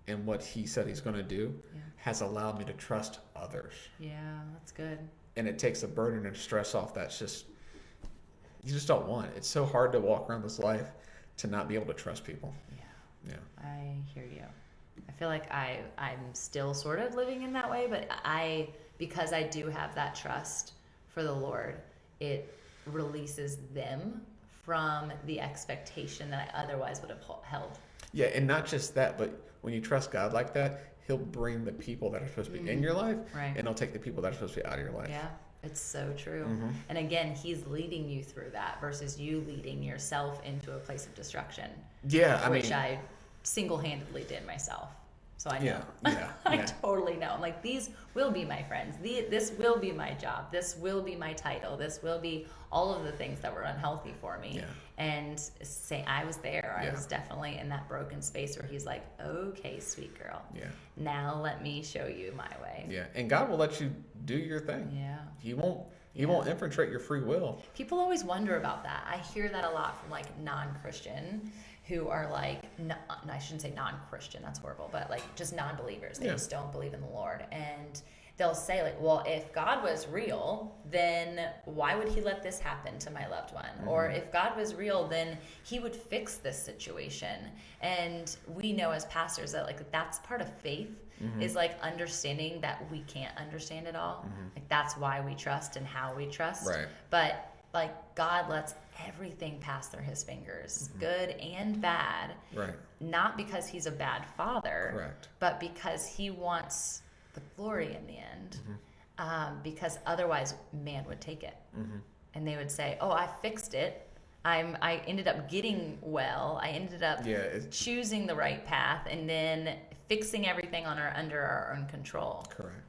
and what He said He's going to do has allowed me to trust others. Yeah, that's good. And it takes a burden and stress off that's just, you just don't want. It's so hard to walk around this life to not be able to trust people. Yeah. I hear you. I feel like I'm still sort of living in that way, but because I do have that trust for the Lord, it releases them from the expectation that I otherwise would have held. Yeah, and not just that, but when you trust God like that, He'll bring the people that are supposed to be in your life, and He'll take the people that are supposed to be out of your life. Yeah, it's so true. And again, He's leading you through that versus you leading yourself into a place of destruction. Yeah, which I single-handedly did myself. So I know. Yeah. I totally know. I'm like, these will be my friends. This will be my job. This will be my title. This will be all of the things that were unhealthy for me. Yeah. And I was there. Yeah. I was definitely in that broken space where He's like, okay, sweet girl. Yeah. Now let me show you my way. Yeah. And God will let you do your thing. Yeah. He won't infiltrate your free will. People always wonder about that. I hear that a lot from non-Christian who are I shouldn't say non-Christian, that's horrible, but just non-believers. They just don't believe in the Lord. And they'll say well, if God was real, then why would He let this happen to my loved one? Or if God was real, then He would fix this situation. And we know as pastors that that's part of faith, is understanding that we can't understand it all. That's why we trust and how we trust. Right. But God lets everything pass through His fingers, good and bad. Right. Not because He's a bad father, Correct. but because He wants the glory in the end. Because otherwise man would take it. And they would say, oh, I fixed it. I ended up getting well. I ended up choosing the right path and then fixing everything under our own control. Correct.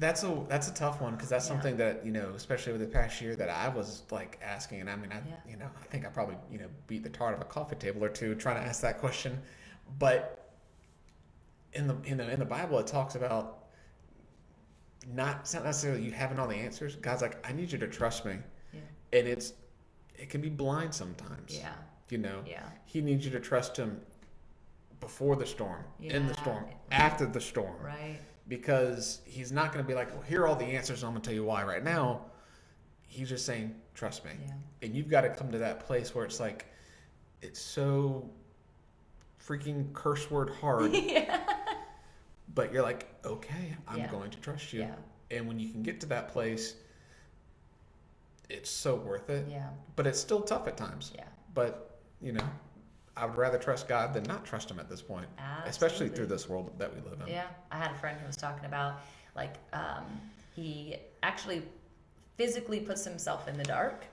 That's a tough one, because that's something that, especially over the past year, that I was asking, and I think I probably, beat the tar out of a coffee table or two trying to ask that question. But in the Bible, it talks about it's not necessarily you having all the answers. God's like, I need you to trust me. Yeah. And it can be blind sometimes. Yeah. Yeah. He needs you to trust Him before the storm, in the storm, after the storm. Right. Because He's not going to be like, well, here are all the answers, I'm going to tell you why right now. He's just saying, trust me. Yeah. And you've got to come to that place where it's it's so freaking curse word hard. But you're like, okay, I'm going to trust you. Yeah. And when you can get to that place, it's so worth it. Yeah. But it's still tough at times. Yeah. But, I would rather trust God than not trust Him at this point. Absolutely. Especially through this world that we live in. Yeah. I had a friend who was talking about, he actually physically puts himself in the dark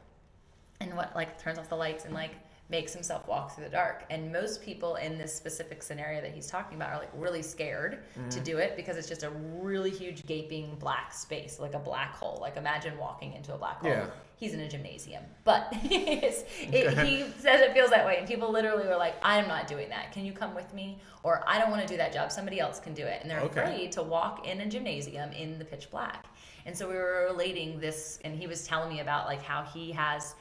and turns off the lights and makes himself walk through the dark. And most people in this specific scenario that he's talking about are really scared to do it, because it's just a really huge gaping black space, like a black hole. Imagine walking into a black hole. Yeah. He's in a gymnasium, but he says it feels that way. And people literally were like, I'm not doing that. Can you come with me? Or I don't want to do that job. Somebody else can do it. And they're afraid to walk in a gymnasium in the pitch black. And so we were relating this, and he was telling me about how he has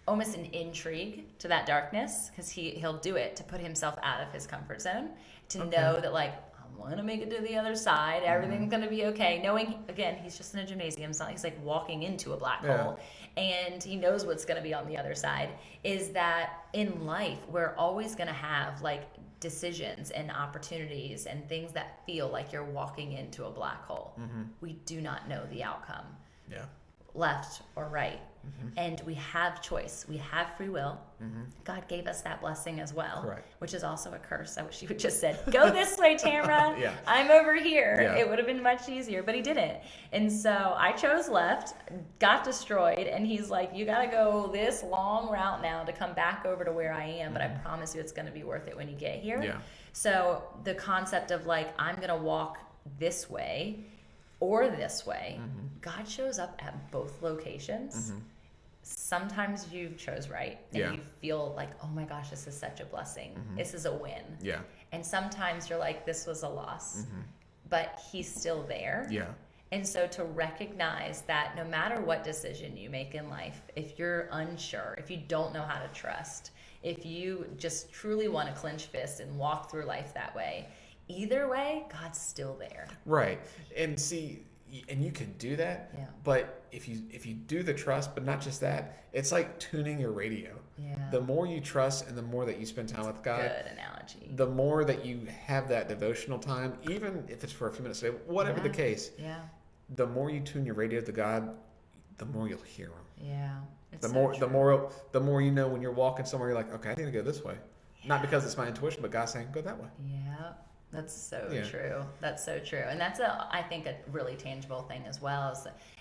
almost an intrigue to that darkness, because he'll do it to put himself out of his comfort zone, to know that want to make it to the other side. Everything's going to be okay. Knowing, again, he's just in a gymnasium. It's not like he's like walking into a black hole. And he knows what's going to be on the other side. Is that in life, we're always going to have like decisions and opportunities and things that feel like you're walking into a black hole. We do not know the outcome. Left or right. And we have choice. We have free will. God gave us that blessing as well. Correct. Which is also a curse. I wish he would just said, go this way, Tamra. I'm over here. It would have been much easier, but he didn't. And so I chose left, got destroyed, and he's like, you got to go this long route now to come back over to where I am, but I promise you it's going to be worth it when you get here. So the concept of like, I'm going to walk this way or this way, God shows up at both locations. Sometimes you chose right and you feel like, oh my gosh, this is such a blessing. This is a win. And sometimes you're like, this was a loss, but he's still there. And so to recognize that no matter what decision you make in life, if you're unsure, if you don't know how to trust, if you just truly want to clench fists and walk through life that way, either way, God's still there. Right. And see, and you can do that, but if you do the trust, but not just that, it's like tuning your radio. The more you trust and the more that you spend time with God, good analogy. The more that you have that devotional time, even if it's for a few minutes a day, whatever the case, the more you tune your radio to God, the more you'll hear Him. The more you know when you're walking somewhere, you're like, okay, I need to go this way. Not because it's my intuition, but God's saying, go that way. That's so true. That's so true. And that's, I think, a really tangible thing as well.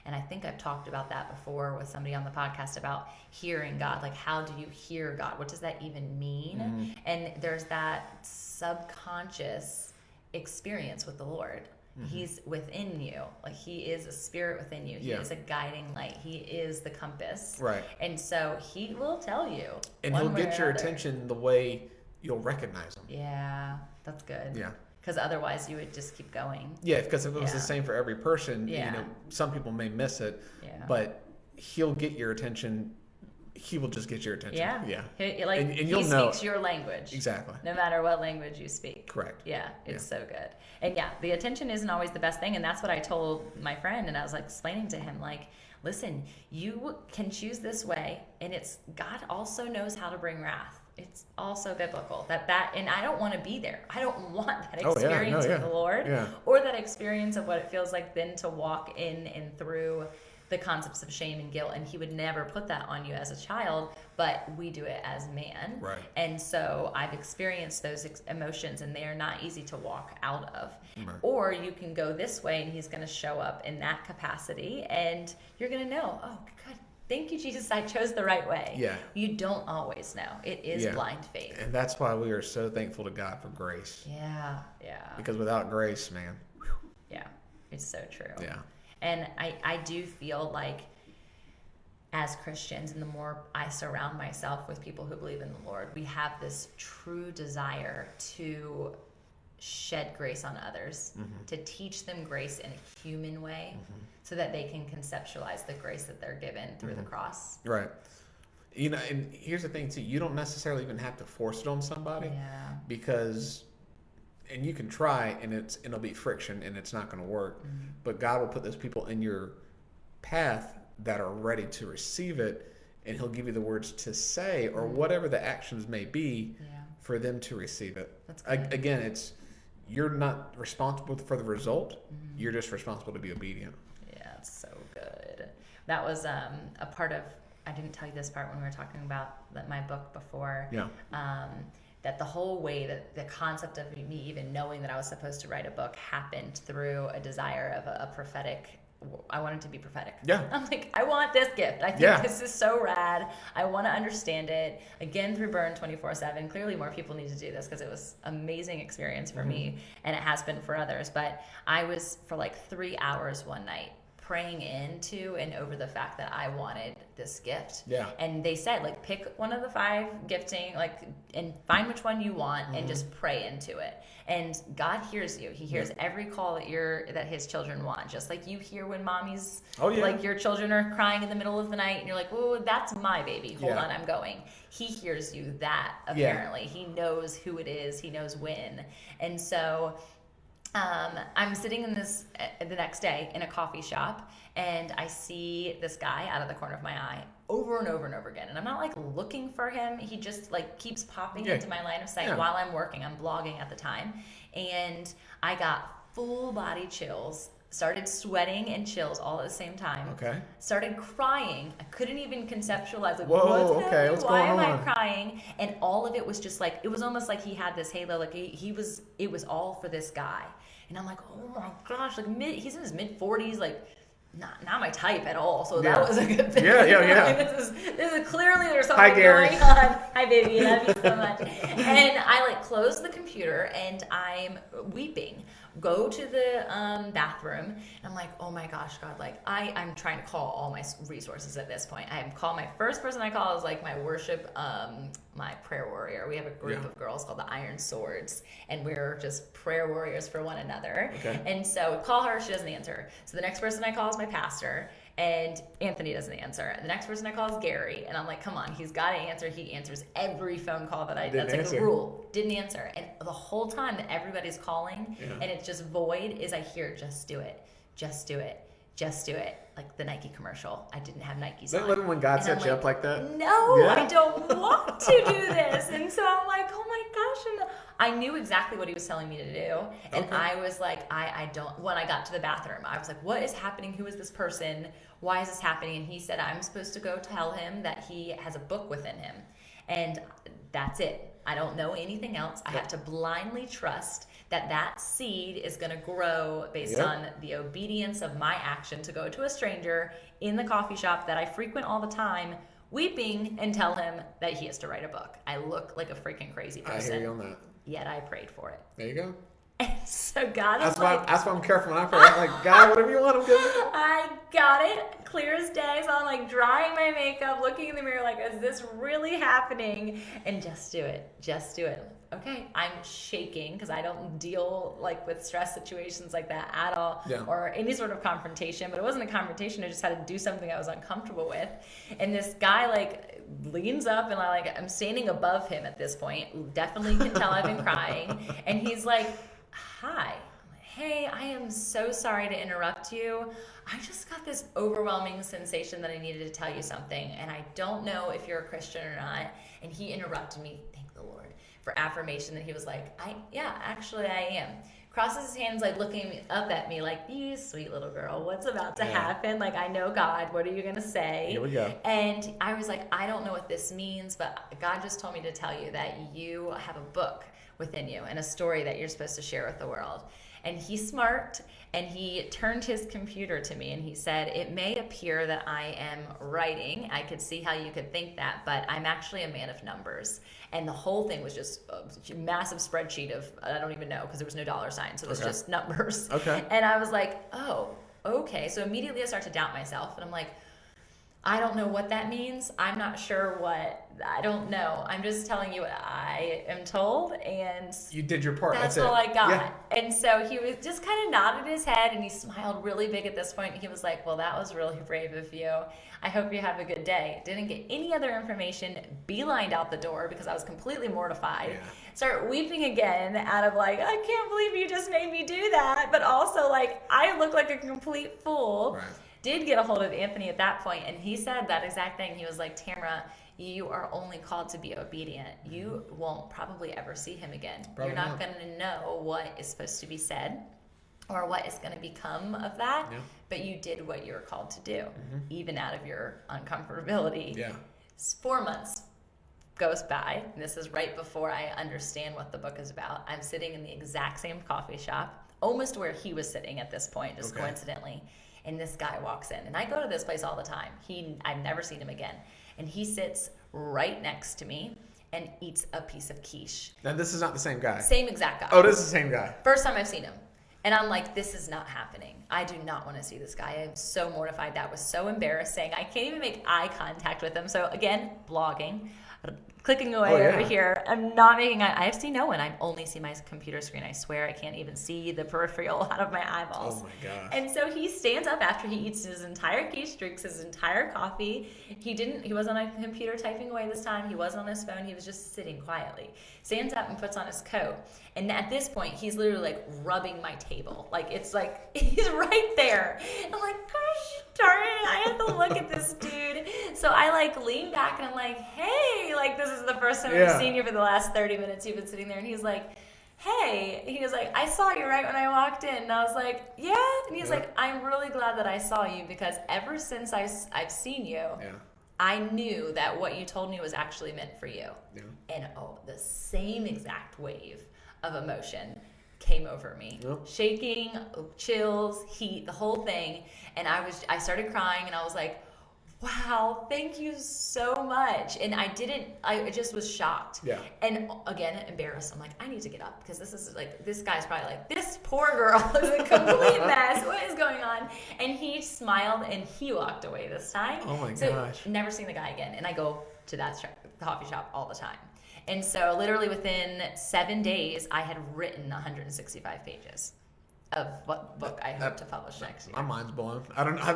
And I think I've talked about that before with somebody on the podcast about hearing God. Like, how do you hear God? What does that even mean? And there's that subconscious experience with the Lord. He's within you. Like, he is a spirit within you. He is a guiding light. He is the compass. Right. And so he will tell you. And he'll get your attention the way you'll recognize him. Yeah, that's good. Because otherwise you would just keep going. Because if it was the same for every person, you know, some people may miss it, but he'll get your attention. He will just get your attention. And you'll he speaks your language. Exactly. No matter what language you speak. Correct. It's so good. And the attention isn't always the best thing. And that's what I told my friend. And I was like explaining to him, like, listen, you can choose this way. And God also knows how to bring wrath. It's also biblical and I don't want to be there. I don't want that experience with the Lord or that experience of what it feels like then to walk in and through the concepts of shame and guilt. And he would never put that on you as a child, but we do it as man. Right. And so I've experienced those emotions and they are not easy to walk out of. Right. Or you can go this way and he's going to show up in that capacity and you're going to know, oh, good. Thank you, Jesus. I chose the right way. You don't always know. It is blind faith. And that's why we are so thankful to God for grace. Because without grace, man. It's so true. Yeah. And I do feel like as Christians, and the more I surround myself with people who believe in the Lord, we have this true desire to shed grace on others, to teach them grace in a human way, so that they can conceptualize the grace that they're given through the cross. Right. You know, and here's the thing too, you don't necessarily even have to force it on somebody, because, and you can try and it'll be friction and it's not going to work, but God will put those people in your path that are ready to receive it, and he'll give you the words to say or whatever the actions may be for them to receive it. Again, you're not responsible for the result. You're just responsible to be obedient. Yeah, it's so good. That was a part of, I didn't tell you this part when we were talking about my book before. That the whole way that the concept of me even knowing that I was supposed to write a book happened through a desire of a prophetic. I wanted to be prophetic. I'm like, I want this gift. I think this is so rad. I want to understand it. Again, through Burn 24/7. Clearly more people need to do this because it was an amazing experience for me, and it has been for others. But I was for like 3 hours one night praying into and over the fact that I wanted this gift. And they said, like, pick one of the 5 gifting, like, and find which one you want and just pray into it. And God hears you. He hears every call that his children want. Just like you hear when mommy's, like your children are crying in the middle of the night and you're like, oh, that's my baby. Hold on, I'm going. He hears you that, apparently. He knows who it is. He knows when. And so I'm sitting in the next day in a coffee shop, and I see this guy out of the corner of my eye over and over and over again. And I'm not like looking for him. He just like keeps popping into my line of sight while I'm working. I'm blogging at the time. And I got full body chills, started sweating and chills all at the same time. Okay. Started crying. I couldn't even conceptualize like, what's happening? Why am I crying? And all of it was just like, it was almost like he had this halo. Like it was all for this guy. And I'm like, oh my gosh, like he's in his mid 40s, like not my type at all. So that was a good thing. Yeah. Like, this is clearly there's something going on. Hi, baby, I love you so much. And I like close the computer and I'm weeping. Go to the bathroom, and I'm like, oh my gosh, God, like I'm trying to call all my resources at this point. I call my first person I call is like my worship, my prayer warrior. We have a group of girls called the Iron Swords, and we're just prayer warriors for one another. Okay. And so we call her, she doesn't answer. So the next person I call is my pastor, and Anthony doesn't answer. The next person I call is Gary, and I'm like, come on, he's got to answer. He answers every phone call that I do. That's like a rule. Didn't answer. And the whole time that everybody's calling and it's just void is I hear, just do it. Just do it. Just do it. Like the Nike commercial. I didn't have Nikes on. That when God set you up like that? No, I don't want to do this. And so I'm like, oh my gosh. And I knew exactly what he was telling me to do. And I was like, I don't, when I got to the bathroom, I was like, what is happening? Who is this person? Why is this happening? And he said, I'm supposed to go tell him that he has a book within him. And that's it. I don't know anything else. I have to blindly trust that seed is going to grow based on the obedience of my action to go to a stranger in the coffee shop that I frequent all the time, weeping, and tell him that he has to write a book. I look like a freaking crazy person. I hear you on that. Yet I prayed for it. There you go. And so God that's why I'm careful when I pray. I'm like, God, whatever you want, I'm good. I got it clear as day. So I'm like drying my makeup, looking in the mirror like, is this really happening? And just do it. Just do it. Okay, I'm shaking because I don't deal like with stress situations like that at all or any sort of confrontation. But it wasn't a confrontation. I just had to do something I was uncomfortable with. And this guy like leans up and I'm standing above him at this point. Definitely can tell I've been crying. And he's like, hi. I'm like, hey, I am so sorry to interrupt you. I just got this overwhelming sensation that I needed to tell you something. And I don't know if you're a Christian or not. And he interrupted me. Thank the Lord. For affirmation that he was like, actually I am. Crosses his hands, like looking up at me like, you sweet little girl, what's about to happen? Like, I know God, what are you going to say? Here we go. And I was like, I don't know what this means, but God just told me to tell you that you have a book within you and a story that you're supposed to share with the world. And he's smart, and he turned his computer to me and he said, it may appear that I am writing. I could see how you could think that, but I'm actually a man of numbers. And the whole thing was just a massive spreadsheet of, I don't even know, because there was no dollar sign, so it was just numbers. Okay. And I was like, oh, okay. So immediately I start to doubt myself, and I'm like, I don't know what that means. I'm not sure I don't know. I'm just telling you what I am told, and you did your part. That's all I got. Yeah. And so he was just kind of nodded his head, and he smiled really big at this point. He was like, well, that was really brave of you. I hope you have a good day. Didn't get any other information, beelined out the door because I was completely mortified. Yeah. Start weeping again out of like, I can't believe you just made me do that. But also like, I look like a complete fool. Right. Did get a hold of Anthony at that point, and he said that exact thing. He was like, Tamra, you are only called to be obedient. You won't probably ever see him again. You're not going to know what is supposed to be said or what is going to become of that, but you did what you were called to do, even out of your uncomfortability. Yeah. 4 months goes by, and this is right before I understand what the book is about. I'm sitting in the exact same coffee shop, almost where he was sitting at this point, just coincidentally. And this guy walks in, and I go to this place all the time. I've never seen him again. And he sits right next to me and eats a piece of quiche. Now, this is not the same guy. Same exact guy. Oh, this is the same guy. First time I've seen him. And I'm like, this is not happening. I do not want to see this guy. I'm so mortified. That was so embarrassing. I can't even make eye contact with him. So again, blogging, clicking away over here. I'm not making eye. I see no one. I only see my computer screen. I swear I can't even see the peripheral out of my eyeballs. Oh my gosh. And so he stands up after he eats his entire quiche, drinks his entire coffee. He wasn't on a computer typing away this time. He wasn't on his phone. He was just sitting quietly. Stands up and puts on his coat. And at this point, he's literally like rubbing my table. Like, it's like, he's right there. I'm like, gosh darn it, I have to look at this dude. So I like lean back and I'm like, hey, like, this is the first time I've seen you for the last 30 minutes. You've been sitting there. And he's like, hey, he was like, I saw you right when I walked in. And I was like, yeah. And he's like, I'm really glad that I saw you because ever since I've seen you, I knew that what you told me was actually meant for you. Yeah. And the same exact wave of emotion came over me. Yep. Shaking, chills, heat, the whole thing. And I started crying and I was like, wow, thank you so much. And I just was shocked. Yeah. And again, embarrassed. I'm like, I need to get up because this guy's probably like, this poor girl is a complete mess. What is going on? And he smiled and he walked away this time. Oh my gosh. Never seen the guy again. And I go to that coffee shop all the time. And so literally within 7 days, I had written 165 pages of what book I hope to publish next year. My mind's blown.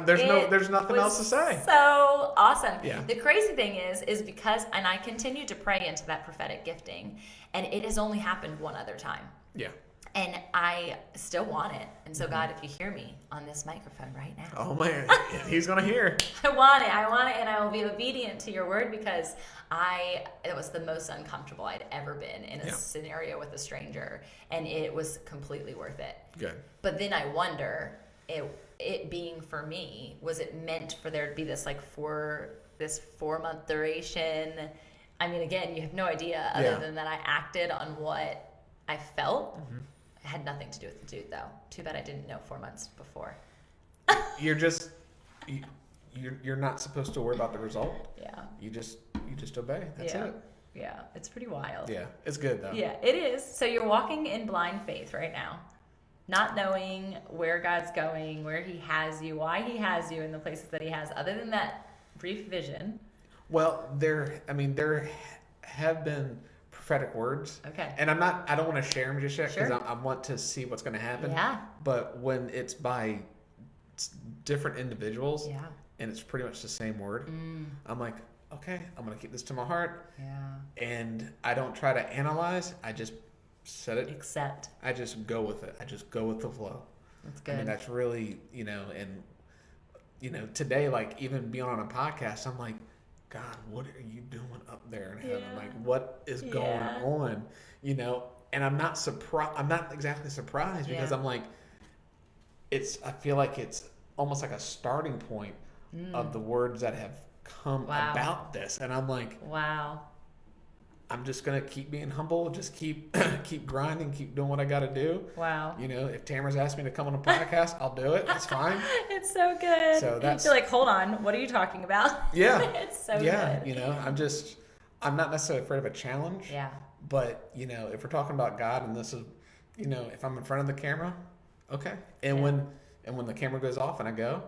There's nothing else to say. So awesome. Yeah. The crazy thing is because, and I continue to pray into that prophetic gifting, and it has only happened one other time. Yeah. And I still want it. And so, God, if you hear me on this microphone right now. Oh, man. He's going to hear. I want it, and I will be obedient to your word because it was the most uncomfortable I'd ever been in a scenario with a stranger. And it was completely worth it. Good. But then I wonder, it being for me, was it meant for there to be this 4-month duration? I mean, again, you have no idea other than that I acted on what I felt. Mm-hmm. It had nothing to do with the dude, though. Too bad I didn't know 4 months before. You're not supposed to worry about the result. Yeah. You just obey. That's it. Yeah. It's pretty wild. Yeah. It's good, though. Yeah, it is. So you're walking in blind faith right now, not knowing where God's going, where he has you, why he has you in the places that he has, other than that brief vision. Well, there have been prophetic words. Okay. And I don't want to share them just yet because I want to see what's going to happen. Yeah. But when it's by different individuals and it's pretty much the same word, I'm like, okay, I'm going to keep this to my heart. Yeah. And I don't try to analyze. I just set it. Accept. I just go with it. I just go with the flow. That's good. I mean, that's really, today, even being on a podcast, I'm like, God, what are you doing up there in heaven? Like, what is going on? And I'm not surprised. I'm not exactly surprised because I'm like, I feel like it's almost like a starting point of the words that have come about this. And I'm like, wow. I'm just going to keep being humble, just keep grinding, keep doing what I got to do. Wow. If Tamra's asked me to come on a podcast, I'll do it. That's fine. It's so good. So that's, you're like, hold on, what are you talking about? Yeah. It's so good. I'm not necessarily afraid of a challenge. Yeah. But, if we're talking about God and this is, if I'm in front of the camera, okay. And when the camera goes off and I go,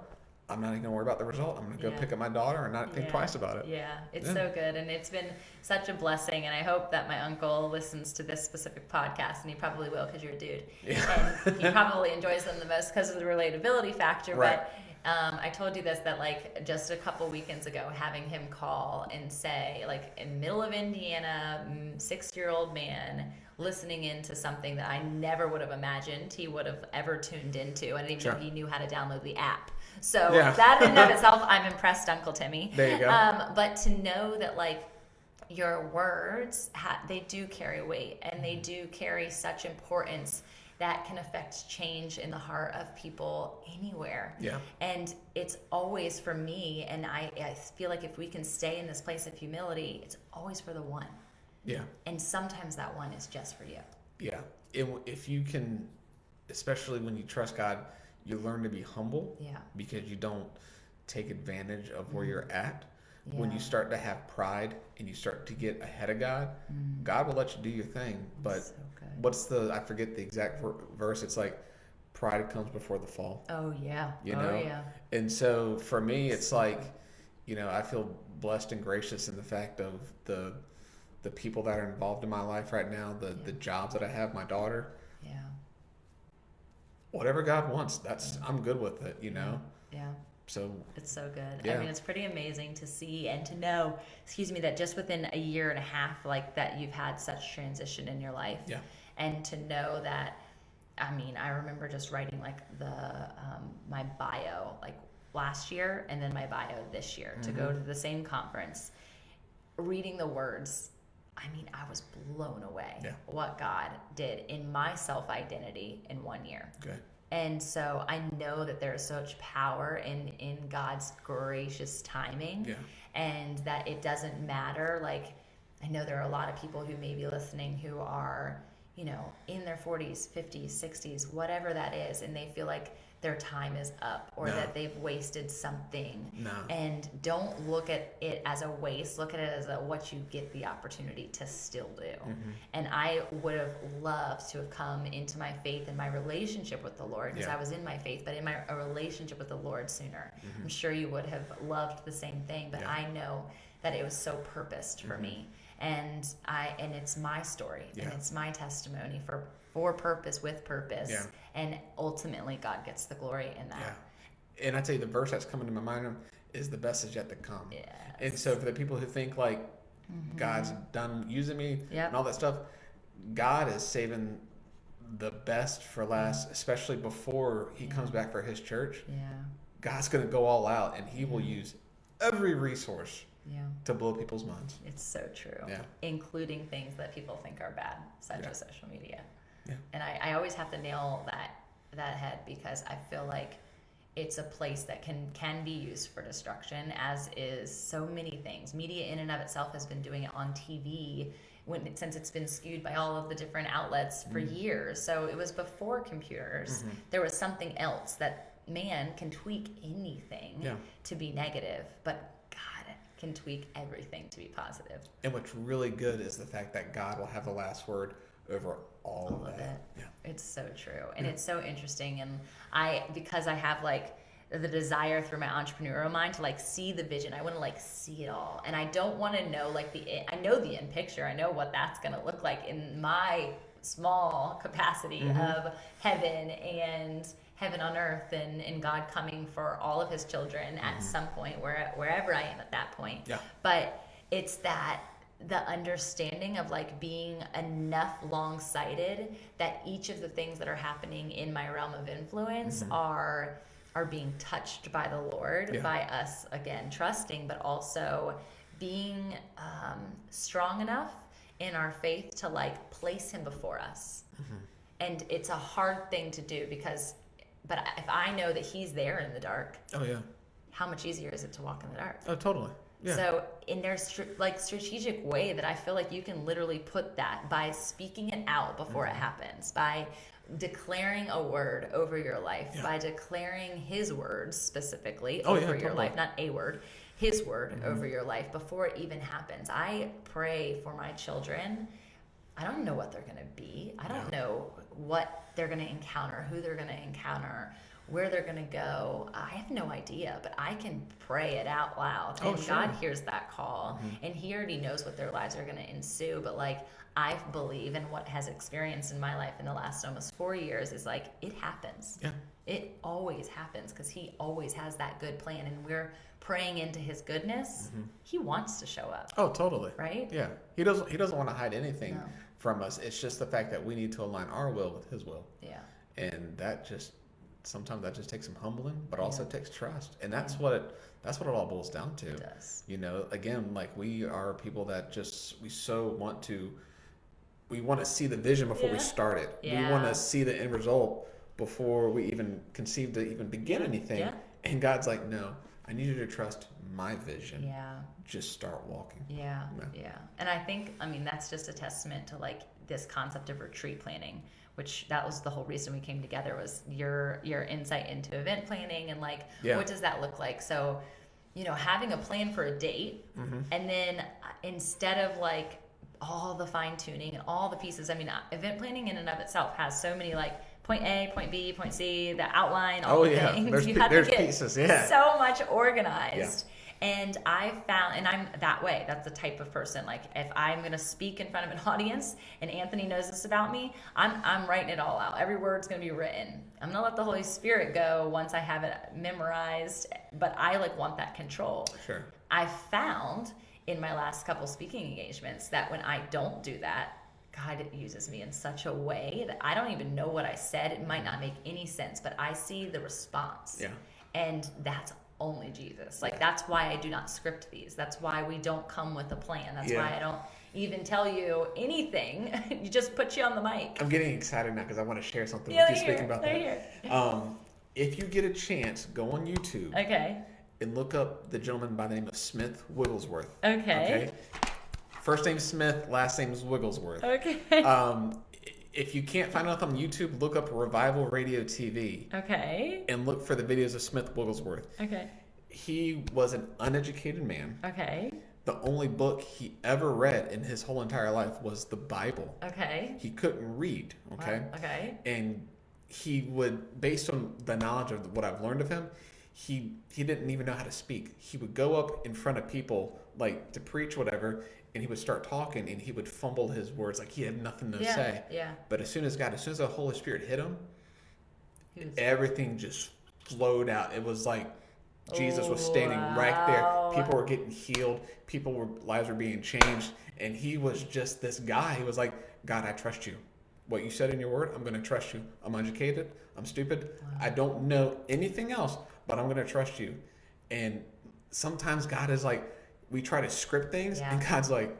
I'm not even going to worry about the result. I'm going to go pick up my daughter and not think twice about it. Yeah, it's so good. And it's been such a blessing. And I hope that my uncle listens to this specific podcast. And he probably will because you're a dude. Yeah. And he probably enjoys them the most because of the relatability factor. Right. But I told you this, that just a couple weekends ago, having him call and say, in the middle of Indiana, 6-year-old man listening into something that I never would have imagined he would have ever tuned into. I didn't even know he knew how to download the app. So that in and of itself, I'm impressed, Uncle Timmy. There you go. But to know that your words, they do carry weight and they do carry such importance that can affect change in the heart of people anywhere. Yeah. And it's always for me, and I feel like if we can stay in this place of humility, it's always for the one. Yeah. And sometimes that one is just for you. Yeah. If you can, especially when you trust God, you learn to be humble. Yeah. Because you don't take advantage of where you're at. Yeah. When you start to have pride and you start to get ahead of God, God will let you do your thing. But I forget the exact verse. It's like pride comes before the fall. Oh, yeah. Yeah. And so for me, it's I feel blessed and gracious in the fact of the the people that are involved in my life right now, the jobs that I have, my daughter. Yeah. Whatever God wants, I'm good with it, you know? Yeah. So it's so good. Yeah. I mean, it's pretty amazing to see and to know, that just within a year and a half, like that you've had such transition in your life. Yeah. And to know that, I mean, I remember just writing like my bio like last year and then my bio this year to go to the same conference, reading the words. I mean, I was blown away what God did in my self-identity in 1 year. Good. And so I know that there is such power in God's gracious timing, and that it doesn't matter. Like, I know there are a lot of people who may be listening who are, you know, in their 40s, 50s, 60s, whatever that is, and they feel like their time is up or that they've wasted something. No. And don't look at it as a waste. Look at it as what you get the opportunity to still do. And I would have loved to have come into my faith and my relationship with the Lord, because I was in my faith, but in a relationship with the Lord sooner. I'm sure you would have loved the same thing, but I know that it was so purposed for me. And it's my story and it's my testimony for purpose, with purpose. Yeah. And ultimately God gets the glory in that. Yeah. And I tell you, the verse that's coming to my mind is the best is yet to come. Yes. And so for the people who think like God's done using me and all that stuff, God is saving the best for last, especially before he comes back for his church. Yeah. God's going to go all out, and he will use every resource to blow people's minds. It's so true. Yeah. Including things that people think are bad, such as social media. Yeah. And I always have to nail that head, because I feel like it's a place that can be used for destruction, as is so many things. Media in and of itself has been doing it on TV since it's been skewed by all of the different outlets for years. So it was before computers. There was something else that man can tweak anything to be negative, but God can tweak everything to be positive. And what's really good is the fact that God will have the last word over all of that. Yeah. It's so true. And it's so interesting. And because I have like the desire through my entrepreneurial mind to like see the vision, I want to like see it all. And I don't want to know like I know the end picture. I know what that's going to look like in my small capacity of heaven and heaven on earth, and God coming for all of his children at some point, wherever I am at that point. Yeah. But it's the understanding of like being enough long-sighted that each of the things that are happening in my realm of influence are being touched by the Lord, by us, again, trusting, but also being strong enough in our faith to like place him before us. And it's a hard thing to do, but if I know that he's there in the dark, how much easier is it to walk in the dark? Oh, totally. Yeah. So there's like strategic way that I feel like you can literally put that by speaking it out before it happens, by declaring a word over your life, by declaring his words specifically over your life, not a word, his word over your life before it even happens. I pray for my children. I don't know what they're going to be. I don't know what they're going to encounter, who they're going to encounter, where they're going to go. I have no idea, but I can pray it out loud. And God hears that call, and he already knows what their lives are going to ensue. But like, I believe in what has experienced in my life in the last almost 4 years is like, it happens. Yeah. It always happens, because he always has that good plan, and we're praying into his goodness. He wants to show up. Oh, totally. Right? Yeah. He doesn't want to hide anything from us. It's just the fact that we need to align our will with his will. Yeah. And sometimes that just takes some humbling, but also takes trust. And that's what it all boils down to. It does. You know, again, like, we are people that we want to see the vision before we start it. Yeah. We want to see the end result before we even conceive to even begin anything. Yeah. And God's like, no, I need you to trust my vision. Yeah. Just start walking. Yeah. Yeah. And I think, that's just a testament to like this concept of retreat planning, which that was the whole reason we came together, was your insight into event planning and like, what does that look like? So, having a plan for a date, and then instead of like all the fine tuning and all the pieces, event planning in and of itself has so many like point A, point B, point C, the outline, all the things. There's you have to get pieces, so much organized. Yeah. And I found, and I'm that way. That's the type of person. Like if I'm going to speak in front of an audience, and Anthony knows this about me, I'm writing it all out. Every word's going to be written. I'm going to let the Holy Spirit go once I have it memorized, but I like want that control. Sure. I found in my last couple speaking engagements that when I don't do that, God uses me in such a way that I don't even know what I said. It might not make any sense, but I see the response. Yeah. And that's only Jesus. Like, that's why I do not script these. That's why we don't come with a plan. That's why I don't even tell you anything. You just put you on the mic. I'm getting excited now because I want to share something with you speaking about that. If you get a chance, go on YouTube. Okay. And look up the gentleman by the name of Smith Wigglesworth. Okay. First name Smith, last name is Wigglesworth. Okay. If you can't find enough on YouTube, look up Revival Radio TV. Okay. And look for the videos of Smith Wigglesworth. Okay. He was an uneducated man. Okay. The only book he ever read in his whole entire life was the Bible. Okay. He couldn't read. Okay. Okay. And he would, based on the knowledge of what I've learned of him, he didn't even know how to speak. He would go up in front of people, like to preach whatever, and he would start talking, and he would fumble his words, like he had nothing to say. Yeah. But as soon as the Holy Spirit hit him, everything just flowed out. It was like Jesus was standing right there. People were getting healed. Lives were being changed, and he was just this guy. He was like, God, I trust you. What you said in your word, I'm going to trust you. I'm uneducated. I'm stupid. I don't know anything else, but I'm going to trust you. And sometimes God is like, we try to script things, and God's like,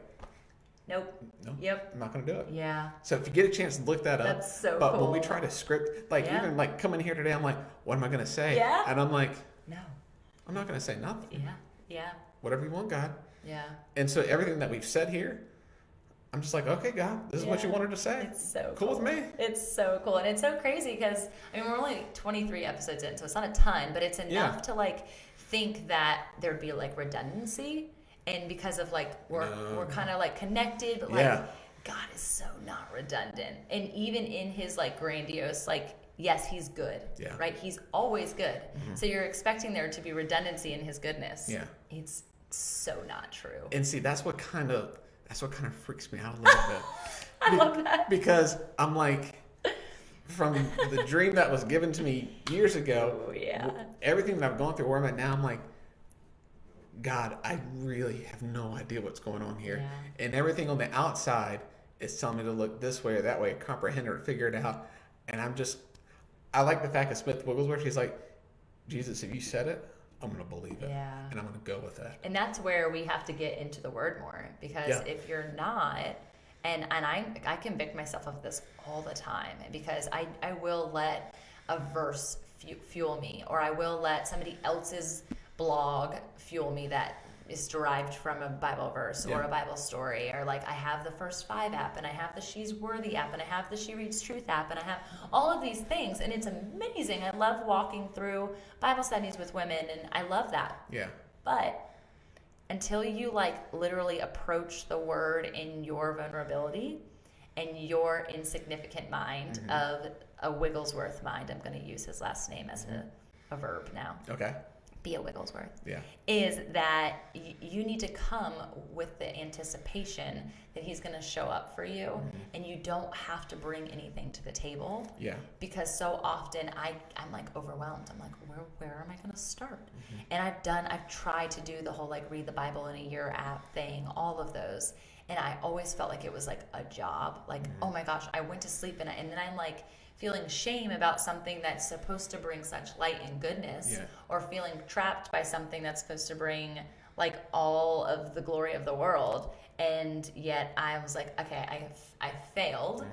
nope. No, yep. I'm not going to do it. Yeah. So if you get a chance to look that up. That's so but cool. when we try to script, like even like coming here today, I'm like, what am I going to say? Yeah. And I'm like, no, I'm not going to say nothing. Yeah. Yeah. Whatever you want, God. Yeah. And so everything that we've said here, I'm just like, okay, God, this is what you wanted to say. It's so cool with me. It's so cool. And it's so crazy because, I mean, we're only 23 episodes in, so it's not a ton, but it's enough to like think that there'd be like redundancy. And because of like, we're kind of like connected, but like God is so not redundant. And even in his like grandiose, like, yes, he's good, right? He's always good. Mm-hmm. So you're expecting there to be redundancy in his goodness. Yeah. It's so not true. And see, that's what kind of freaks me out a little bit. I love that. Because I'm like, from the dream that was given to me years ago, everything that I've gone through, where I'm at now, I'm like, God, I really have no idea what's going on here. Yeah. And everything on the outside is telling me to look this way or that way, comprehend or figure it out. And I like the fact that Smith Wigglesworth, he's like, Jesus, if you said it, I'm going to believe it. Yeah. And I'm going to go with that. And that's where we have to get into the word more. Because if you're not, and I convict myself of this all the time, because I will let a verse fuel me, or I will let somebody else's blog fuel me that is derived from a Bible verse or a Bible story, or like I have the First 5 app, and I have the She's Worthy app, and I have the She Reads Truth app, and I have all of these things, and it's amazing. I love walking through Bible studies with women, and I love that. Yeah. But until you like literally approach the word in your vulnerability and your insignificant mind of a Wigglesworth mind, I'm going to use his last name as a verb now. Okay. Be a Wigglesworth. Yeah. Is that you need to come with the anticipation that he's going to show up for you, and you don't have to bring anything to the table. Yeah. Because so often I'm like overwhelmed. I'm like, where am I going to start? And I've tried to do the whole like read the Bible in a year app thing, all of those, and I always felt like it was like a job. Like, oh my gosh, I went to sleep and then I'm like feeling shame about something that's supposed to bring such light and goodness, or feeling trapped by something that's supposed to bring like all of the glory of the world. And yet I was like, okay, I failed,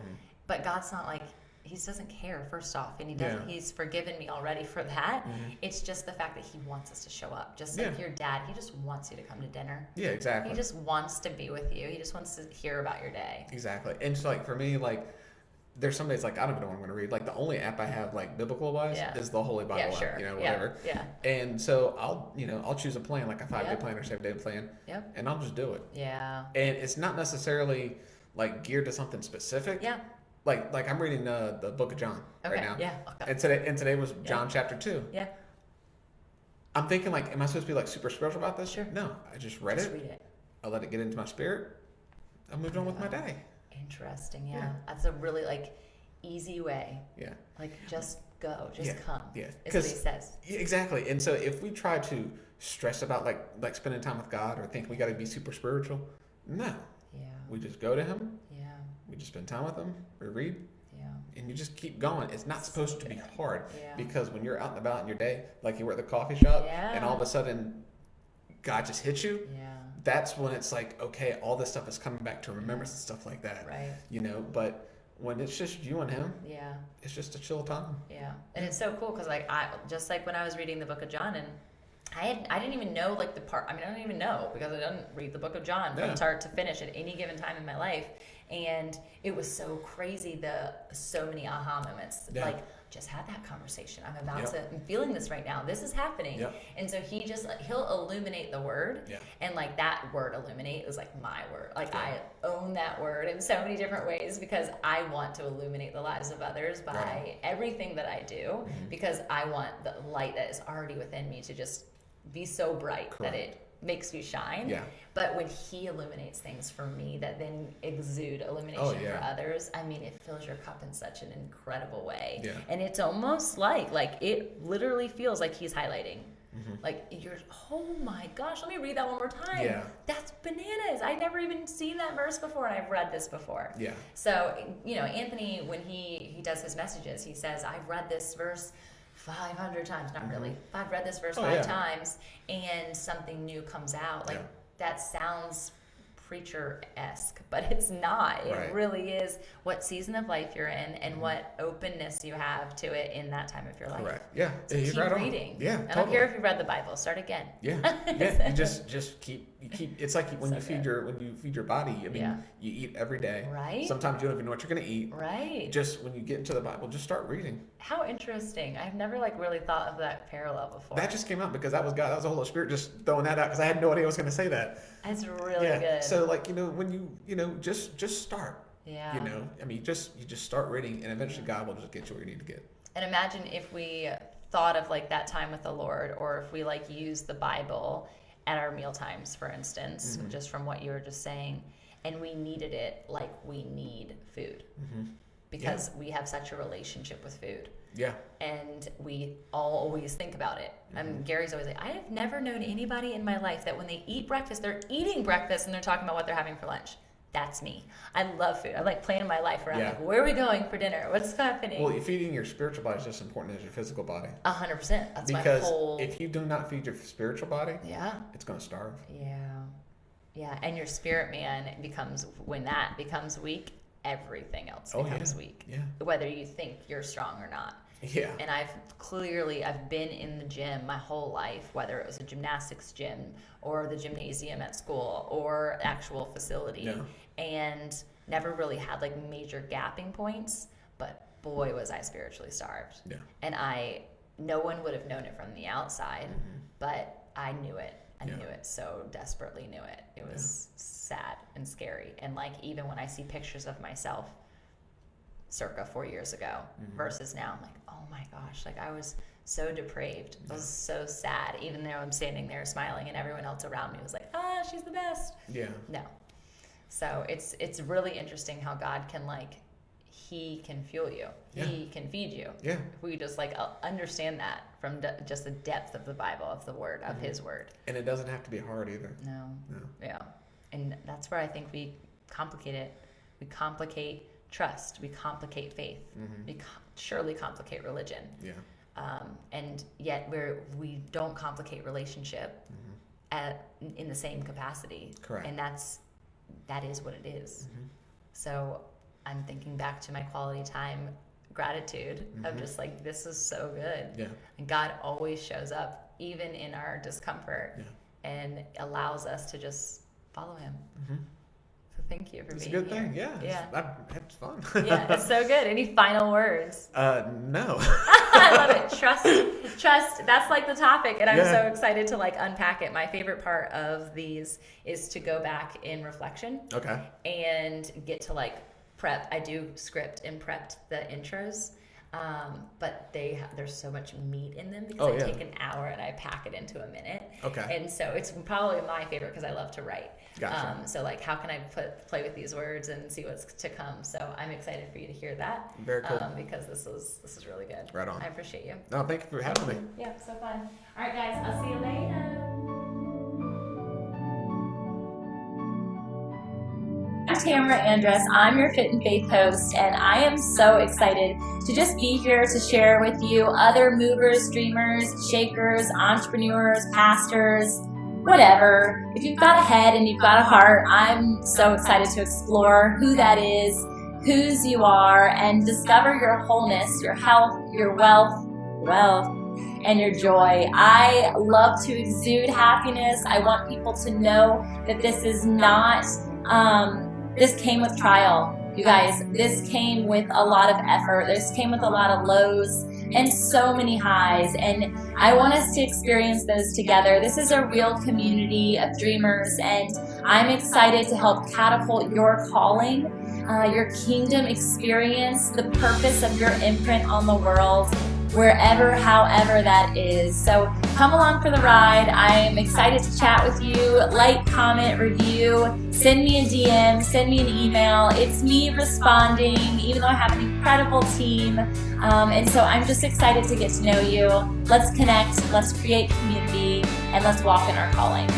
but God's not like, he doesn't care, first off, and he's forgiven me already for that. It's just the fact that he wants us to show up. Just like your dad, he just wants you to come to dinner. Yeah, exactly. He just wants to be with you. He just wants to hear about your day. Exactly. And so like for me, like there's some days like I don't even know what I'm going to read. Like the only app I have like biblical wise is the Holy Bible app, whatever. Yeah. And so I'll choose a plan, like a 5-day plan or 7-day plan. Yep. And I'll just do it. Yeah. And it's not necessarily like geared to something specific. Yeah. Like I'm reading the book of John right now. Yeah. Okay. And today was John chapter 2. Yeah. I'm thinking like, am I supposed to be like super spiritual about this? Sure. No, I just read it. I let it get into my spirit. I moved on with my day. Interesting. Yeah. That's a really like easy way. Yeah. Like just go, just come. Yeah. Is what he says. Yeah, exactly. And so if we try to stress about like spending time with God or think we got to be super spiritual, no. Yeah. We just go to Him. Yeah. We just spend time with Him. We read. Yeah. And you just keep going. It's not supposed to be hard Yeah. because when you're out and about in your day, like you were at the coffee shop, Yeah. and all of a sudden God just hits you. Yeah. That's when it's like, okay, all this stuff is coming back to remembrance and stuff like that. Right. But when it's just you and Him, Yeah. it's just a chill time. Yeah. And it's so cool because like I just like when I was reading the book of John and I didn't even know like the part. I mean, I don't even know because I didn't read the book of John from start to finish at any given time in my life, and it was so crazy. So many aha moments. Yeah. Like just had that conversation. I'm feeling this right now. This is happening. Yep. And so he'll illuminate the word. Yeah. And like that word illuminate is like my word. Like I own that word in so many different ways because I want to illuminate the lives of others by everything that I do because I want the light that is already within me to just be so bright that it makes you shine. Yeah. But when he illuminates things for me that then exude illumination for others, I mean, it fills your cup in such an incredible way. Yeah. And it's almost like it literally feels like he's highlighting. Like you're, oh my gosh, let me read that one more time. Yeah. That's bananas. I never even seen that verse before and I've read this before. Yeah. So, Anthony, when he does his messages, he says, I've read this verse 500 times, not really. I've read this verse 5 times and something new comes out. Like that sounds preacher-esque, but it's not. It really is what season of life you're in and what openness you have to it in that time of your life. Correct. Yeah. So keep reading. Yeah. I don't care if you read the Bible. Start again. Yeah. Yeah. You just keep. It's like when you feed your body. I mean, you eat every day. Right. Sometimes you don't even know what you're gonna eat. Right. Just when you get into the Bible, just start reading. How interesting. I've never really thought of that parallel before. That just came out because that was God. That was the Holy Spirit just throwing that out because I had no idea I was gonna say that. That's really good. So when you just start. Yeah. I mean, you just start reading, and eventually God will just get you where you need to get. And imagine if we thought of like that time with the Lord, or if we use the Bible at our meal times, for instance, just from what you were just saying, and we needed it like we need food because we have such a relationship with food. Yeah. And we always think about it. Gary's always like, I have never known anybody in my life that when they eat breakfast, they're eating breakfast and they're talking about what they're having for lunch. That's me. I love food. I like planning my life around like, where are we going for dinner? What's happening? Well, feeding your spiritual body is just as important as your physical body. 100%. That's because my whole... if you do not feed your spiritual body, it's going to starve. Yeah. Yeah. And your spirit man when that becomes weak, everything else becomes weak. Yeah. Whether you think you're strong or not. Yeah. And I've been in the gym my whole life, whether it was a gymnastics gym or the gymnasium at school or actual facility, and never really had like major gapping points, but boy, was I spiritually starved. Yeah. And no one would have known it from the outside, but I knew it. I knew it, so desperately knew it. It was sad and scary. And like, even when I see pictures of myself circa 4 years ago versus now, I'm like, oh my gosh, like I was so depraved. I was so sad, even though I'm standing there smiling and everyone else around me was like, she's the best. Yeah. No. So it's really interesting how God can he can fuel you. Yeah. He can feed you. Yeah. If we just understand that from just the depth of the Bible, of the word, of his word. And it doesn't have to be hard either. No. Yeah. And that's where I think we complicate it. We complicate trust. We complicate faith. We surely complicate religion. Yeah. And yet we don't complicate relationship in the same capacity. Correct. And that is what it is. So I'm thinking back to my quality time gratitude of just this is so good. Yeah. And God always shows up even in our discomfort and allows us to just follow him. So thank you for being here. It's a good thing. Yeah. It's fun. Yeah, it's so good. Any final words? No. I love it. Trust. That's the topic, and I'm so excited to unpack it. My favorite part of these is to go back in reflection. Okay. And get to prep. I do script and prepped the intros. But there's so much meat in them because I take an hour and I pack it into a minute. Okay. And so it's probably my favorite because I love to write. Gotcha. So like, how can I play with these words and see what's to come? So I'm excited for you to hear that. Very cool. Because this is really good. Right on. I appreciate you. No, thank you for having me. Yeah, so fun. All right, guys, I'll see you later. I'm Tamra Andress. I'm your Fit and Faith host, and I am so excited to just be here to share with you other movers, dreamers, shakers, entrepreneurs, pastors, whatever. If you've got a head and you've got a heart, I'm so excited to explore who that is, whose you are, and discover your wholeness, your health, your wealth, and your joy. I love to exude happiness. I want people to know that this is not, this came with trial. You guys, this came with a lot of effort. This came with a lot of lows and so many highs. And I want us to experience those together. This is a real community of dreamers, and I'm excited to help catapult your calling, your kingdom experience, the purpose of your imprint on the world, wherever, however that is. So come along for the ride. I'm excited to chat with you. Like, comment, review, send me a DM, send me an email. It's me responding, even though I have an incredible team. And so I'm just excited to get to know you. Let's connect, let's create community, and let's walk in our calling.